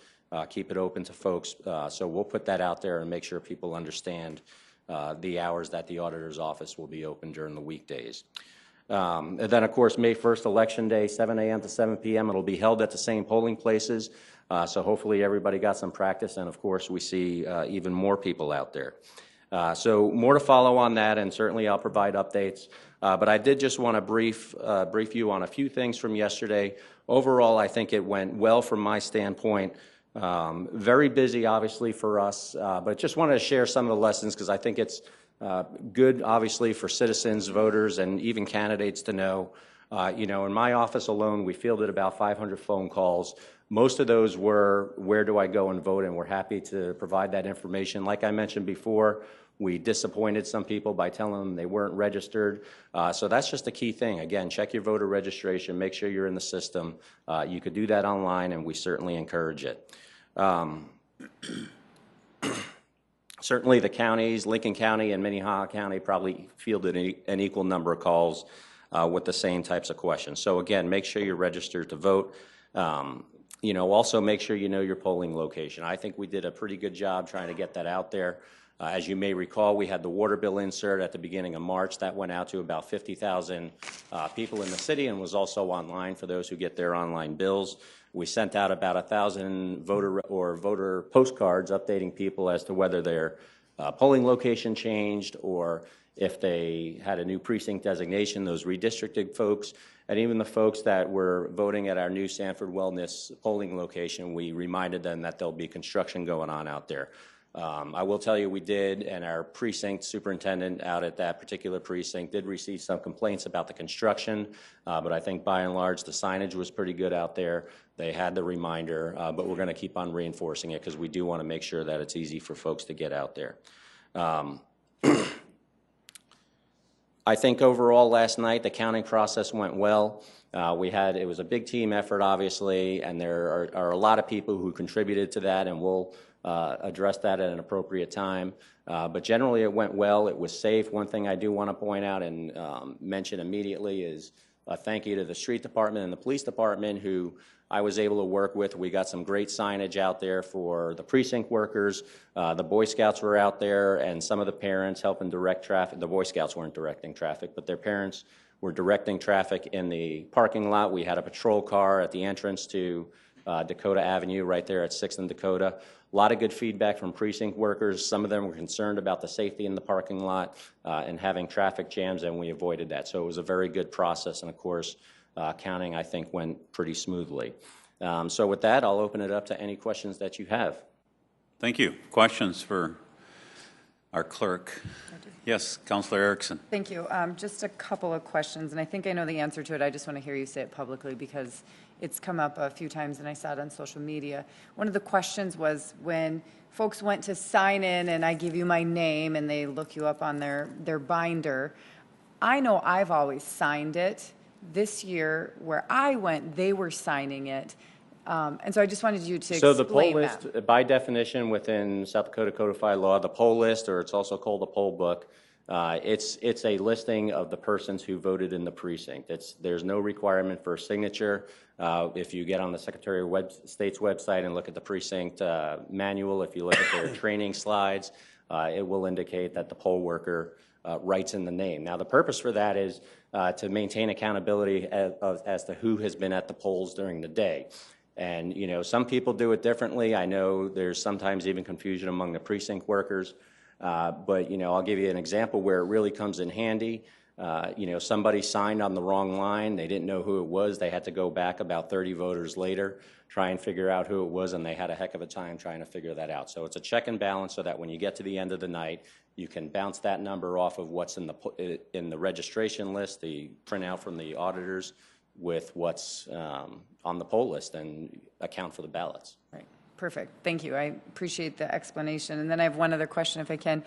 keep it open to folks. So we'll put that out there and make sure people understand the hours that the auditor's office will be open during the weekdays. And then, of course, May 1st, Election Day, 7 a.m. to 7 p.m. It'll be held at the same polling places. So hopefully everybody got some practice, and of course we see even more people out there. So more to follow on that, and certainly I'll provide updates. But I did just want to brief you on a few things from yesterday. Overall, I think it went well from my standpoint. Very busy, obviously, for us, but just wanted to share some of the lessons, because I think it's good, obviously, for citizens, voters, and even candidates to know. You know, in my office alone, we fielded about 500 phone calls. Most of those were, where do I go and vote? And we're happy to provide that information. Like I mentioned before, we disappointed some people by telling them they weren't registered. So that's just a key thing. Again, check your voter registration, make sure you're in the system. You could do that online, and we certainly encourage it. Certainly the counties, Lincoln County and Minnehaha County, probably fielded an equal number of calls with the same types of questions. So again, make sure you're registered to vote. You know, also make sure you know your polling location. I think we did a pretty good job trying to get that out there. As you may recall, we had the water bill insert at the beginning of March. That went out to about 50,000 people in the city, and was also online for those who get their online bills. We sent out about 1,000 voter postcards updating people as to whether their polling location changed, or if they had a new precinct designation, those redistricted folks, and even the folks that were voting at our new Sanford Wellness polling location, we reminded them that there'll be construction going on out there. I will tell you we did, and our precinct superintendent out at that particular precinct did receive some complaints about the construction, but I think by and large the signage was pretty good out there. They had the reminder, but we're going to keep on reinforcing it, because we do want to make sure that it's easy for folks to get out there. I think overall last night, the counting process went well. It was a big team effort, obviously, and there are a lot of people who contributed to that, and we'll address that at an appropriate time. But generally, it went well. It was safe. One thing I do want to point out and mention immediately is a thank you to the street department and the police department who I was able to work with. We got some great signage out there for the precinct workers. The Boy Scouts were out there, and some of the parents helping direct traffic. The Boy Scouts weren't directing traffic, but their parents were directing traffic in the parking lot. We had a patrol car at the entrance to Dakota Avenue right there at 6th and Dakota. A lot of good feedback from precinct workers. Some of them were concerned about the safety in the parking lot and having traffic jams, and we avoided that. So it was a very good process, and of course, counting, I think, went pretty smoothly. So with that, I'll open it up to any questions that you have. Thank you. Questions for our clerk? Yes, Councilor Erickson. Thank you. Just a couple of questions, and I think I know the answer to it. I just want to hear you say it publicly because it's come up a few times, and I saw it on social media. One of the questions was when folks went to sign in, and I give you my name, and they look you up on their binder. I know I've always signed it. This year, where I went, they were signing it. And so I just wanted you to explain that. So the poll list, by definition, within South Dakota codified law, the poll list, or it's also called the poll book, it's a listing of the persons who voted in the precinct. There's no requirement for a signature. If you get on the Secretary of State's website and look at the precinct manual, if you look at their training slides, it will indicate that the poll worker writes in the name. Now, the purpose for that is to maintain accountability as to who has been at the polls during the day. And, you know, some people do it differently. I know there's sometimes even confusion among the precinct workers. But, you know, I'll give you an example where it really comes in handy. You know, somebody signed on the wrong line. They didn't know who it was. They had to go back about 30 voters later, try and figure out who it was, and they had a heck of a time trying to figure that out. So it's a check and balance so that when you get to the end of the night, you can bounce that number off of what's in the registration list, the printout from the auditors, with what's on the poll list and account for the ballots. Right. Perfect. Thank you. I appreciate the explanation. And then I have one other question, if I can.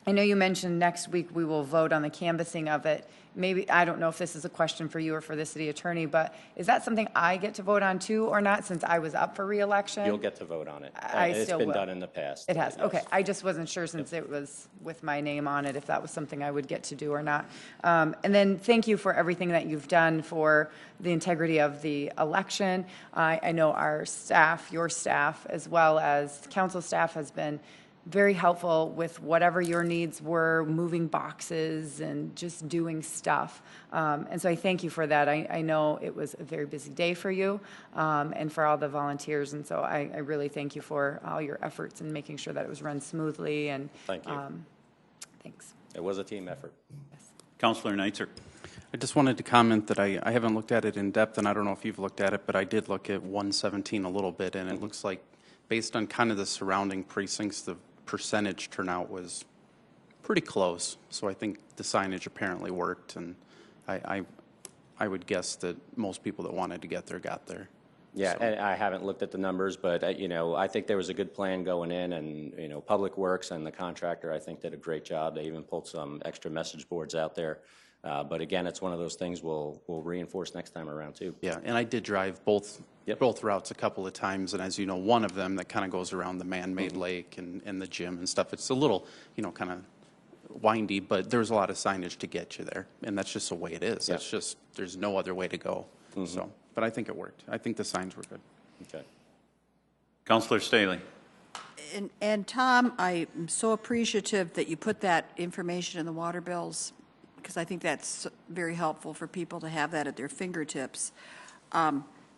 I know you mentioned next week we will vote on the canvassing of it. Maybe, I don't know if this is a question for you or for the city attorney, but is that something I get to vote on too or not, since I was up for re-election? You'll get to vote on it. It's been done in the past. It has. Yes. Okay. I just wasn't sure, since it was with my name on it, if that was something I would get to do or not. And then thank you for everything that you've done for the integrity of the election. I know our staff, your staff, as well as council staff, has been very helpful with whatever your needs were, moving boxes and just doing stuff. And so I thank you for that. I know it was a very busy day for you and for all the volunteers. And so I really thank you for all your efforts in making sure that it was run smoothly. And thank you. Thanks. It was a team effort. Yes. Councilor Neitzer. I just wanted to comment that I haven't looked at it in depth, and I don't know if you've looked at it, but I did look at 117 a little bit, and it looks like, based on kind of the surrounding precincts, the percentage turnout was pretty close. So I think the signage apparently worked, and I would guess that most people that wanted to get there got there. Yeah, So. and I haven't looked at the numbers, but, you know, I think there was a good plan going in, and, you know, Public Works and the contractor, I think, did a great job. They even pulled some extra message boards out there. But again, it's one of those things we'll reinforce next time around, too. Yeah, and I did drive both routes a couple of times, and as you know, one of them that kind of goes around the man-made lake and the gym and stuff, it's a little, you know, kind of windy, but there's a lot of signage to get you there, and that's just the way it is. It's just, there's no other way to go. So, but I think it worked. I think the signs were good. Okay. Councilor Staley. And Tom, I am so appreciative that you put that information in the water bills, because I think that's very helpful for people to have that at their fingertips.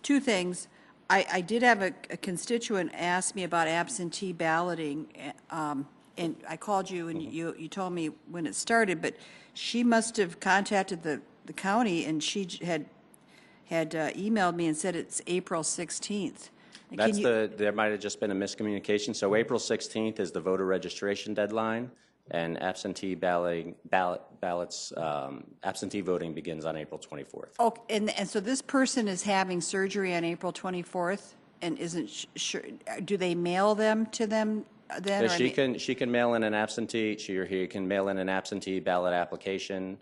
Two things. I did have a constituent ask me about absentee balloting, and I called you, and you told me when it started, but she must have contacted the county, and she had emailed me and said it's April 16th. There might have just been a miscommunication. So April 16th is the voter registration deadline, and absentee absentee voting begins on April 24th. Oh, and so this person is having surgery on April 24th and isn't sure. Do they mail them to them then? Or I mean- She can mail in an absentee, she or he can mail in an absentee ballot application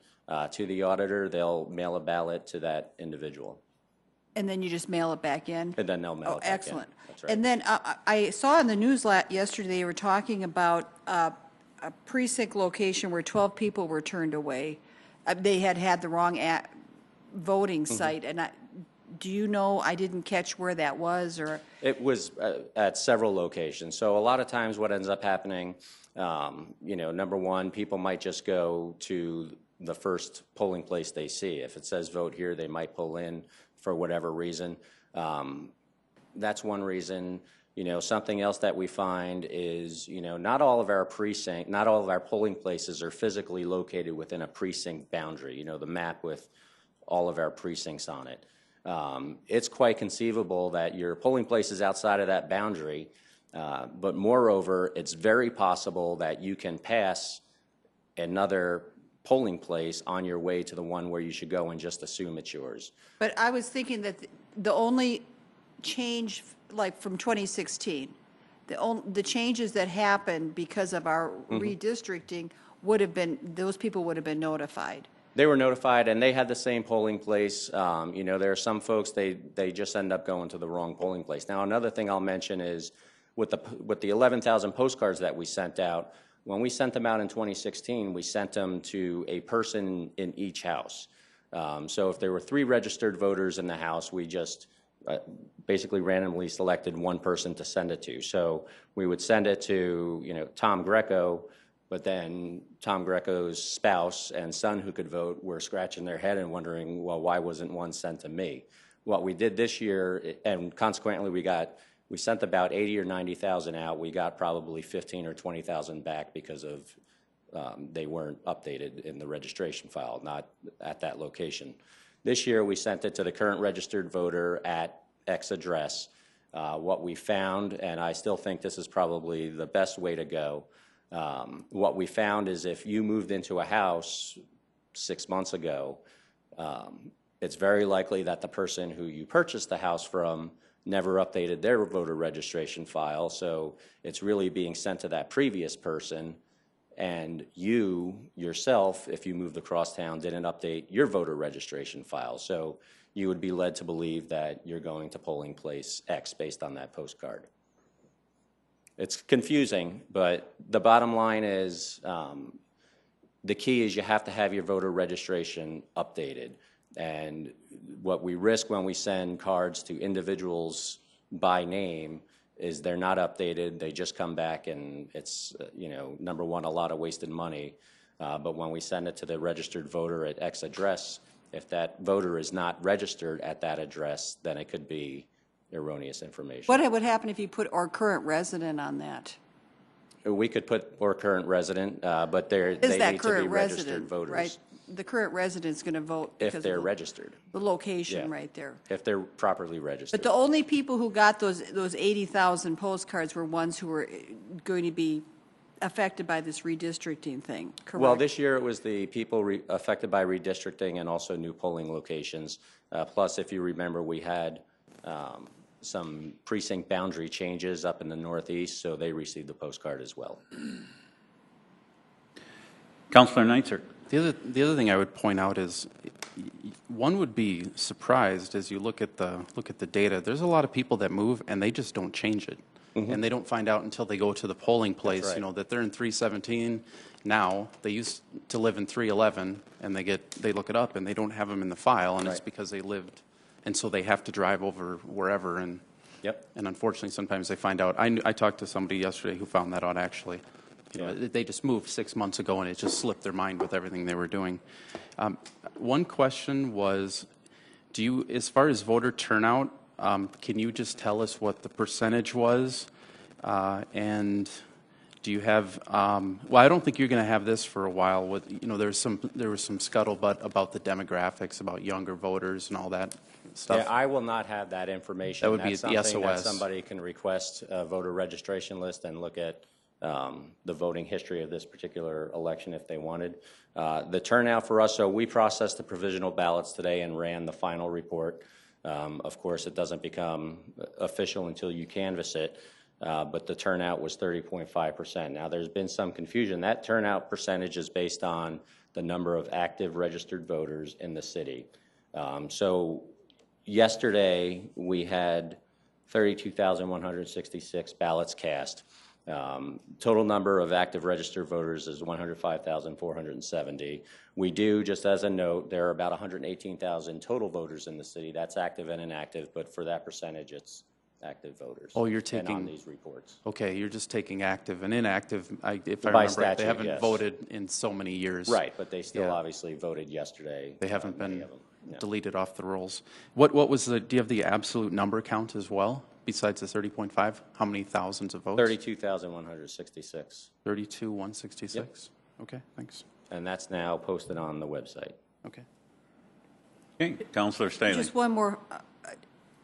to the auditor. They'll mail a ballot to that individual. And then you just mail it back in? And then they'll mail it back in. Excellent. That's right. And then I saw in the news yesterday, they were talking about a precinct location where 12 people were turned away. They had the wrong voting site, and do you know, I didn't catch where that was, or? It was at several locations. So a lot of times what ends up happening, number one, people might just go to the first polling place they see. If it says vote here, they might pull in for whatever reason. That's one reason. Something else that we find is, not all of our polling places are physically located within a precinct boundary, the map with all of our precincts on it. It's quite conceivable that your polling place is outside of that boundary, but moreover, it's very possible that you can pass another polling place on your way to the one where you should go and just assume it's yours. But I was thinking that the only change, like from 2016, the changes that happened because of our redistricting would have been, those people would have been notified. They were notified, and they had the same polling place. There are some folks, they just end up going to the wrong polling place. Now, another thing I'll mention is with the 11,000 postcards that we sent out, when we sent them out in 2016, we sent them to a person in each house. So if there were 3 registered voters in the house, we just basically randomly selected one person to send it to. So we would send it to, Tom Greco, but then Tom Greco's spouse and son who could vote were scratching their head and wondering, well, why wasn't one sent to me? What we did this year, and consequently we sent about 80 or 90,000 out. We got probably 15 or 20,000 back because of they weren't updated in the registration file, not at that location. This year we sent it to the current registered voter at X address. What we found, and I still think this is probably the best way to go, what we found is if you moved into a house 6 months ago, it's very likely that the person who you purchased the house from never updated their voter registration file, so it's really being sent to that previous person, and you yourself, if you moved across town, didn't update your voter registration file. So you would be led to believe that you're going to polling place X based on that postcard. It's confusing, but the bottom line is the key is you have to have your voter registration updated. And what we risk when we send cards to individuals by name is they're not updated. They just come back and it's, number one, a lot of wasted money. But when we send it to the registered voter at X address, if that voter is not registered at that address, then it could be erroneous information. What would happen if you put "or current resident" on that? We could put "or current resident," but they need to be registered voters. Right? The current resident's going to vote if because they're of registered. The location right there. If they're properly registered. But the only people who got those 80,000 postcards were ones who were going to be affected by this redistricting thing, correct? Well, this year it was the people affected by redistricting and also new polling locations. Plus, if you remember, we had some precinct boundary changes up in the Northeast, so they received the postcard as well. Councilor Neitzer. The other thing I would point out is one would be surprised as you look at the data. There's a lot of people that move and they just don't change it. And they don't find out until they go to the polling place, right. that they're in 317 now. They used to live in 311, and they look it up, and they don't have them in the file, and it's because they lived, and so they have to drive over wherever, and and unfortunately, sometimes they find out. I talked to somebody yesterday who found that out, actually. They just moved 6 months ago, and it just slipped their mind with everything they were doing. One question was, as far as voter turnout, can you just tell us what the percentage was? And do you have, well, I don't think you're going to have this for a while. There was some scuttlebutt about the demographics, about younger voters and all that stuff. Yeah, I will not have that information. That would be That's the something SOS. that somebody can request a voter registration list and look at the voting history of this particular election if they wanted. The turnout for us, so we processed the provisional ballots today and ran the final report. Of course, it doesn't become official until you canvass it. but the turnout was 30.5%. Now, there's been some confusion. That turnout percentage is based on the number of active registered voters in the city. So yesterday, we had 32,166 ballots cast. Total number of active registered voters is 105,470. We do, just as a note, there are about 118,000 total voters in the city. That's active and inactive, but for that percentage, it's active voters. Oh, you're and taking on these reports. Okay, you're just taking active and inactive. If I By remember right, statute, they haven't yes. voted in so many years. Right, but they still Yeah. obviously voted yesterday. They haven't many been of them. No. deleted off the rolls. What was the? Do you have the absolute number count as well? Besides the 30.5, how many thousands of votes? 32,166. 32,166. Okay, thanks. And that's now posted on the website. Okay. Okay, Councilor Staley. Just one more.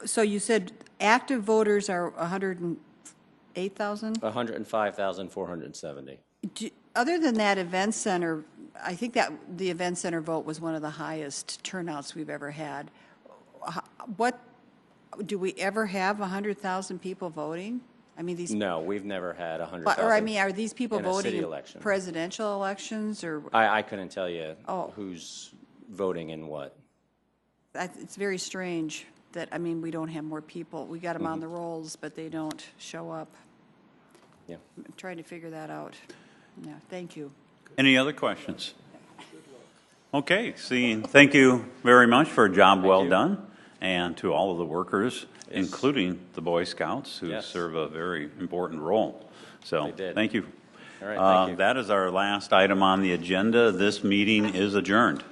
So you said active voters are 108,000? 105,470. Other than that event center, I think that the event center vote was one of the highest turnouts we've ever had. What, do we ever have 100,000 people voting? I mean, these. No, we've never had 100,000. Or I mean, are these people in a voting city in election. presidential elections or? I couldn't tell you Oh. who's voting in what. It's very strange that, I mean, we don't have more people. We got them on the rolls, but they don't show up. Yeah. I'm trying to figure that out. Yeah, thank you. Any other questions? Okay, thank you very much for a job well done, and to all of the workers, including the Boy Scouts, who Yes. serve a very important role. So, They did. thank you. All right, thank you. That is our last item on the agenda. This meeting is adjourned.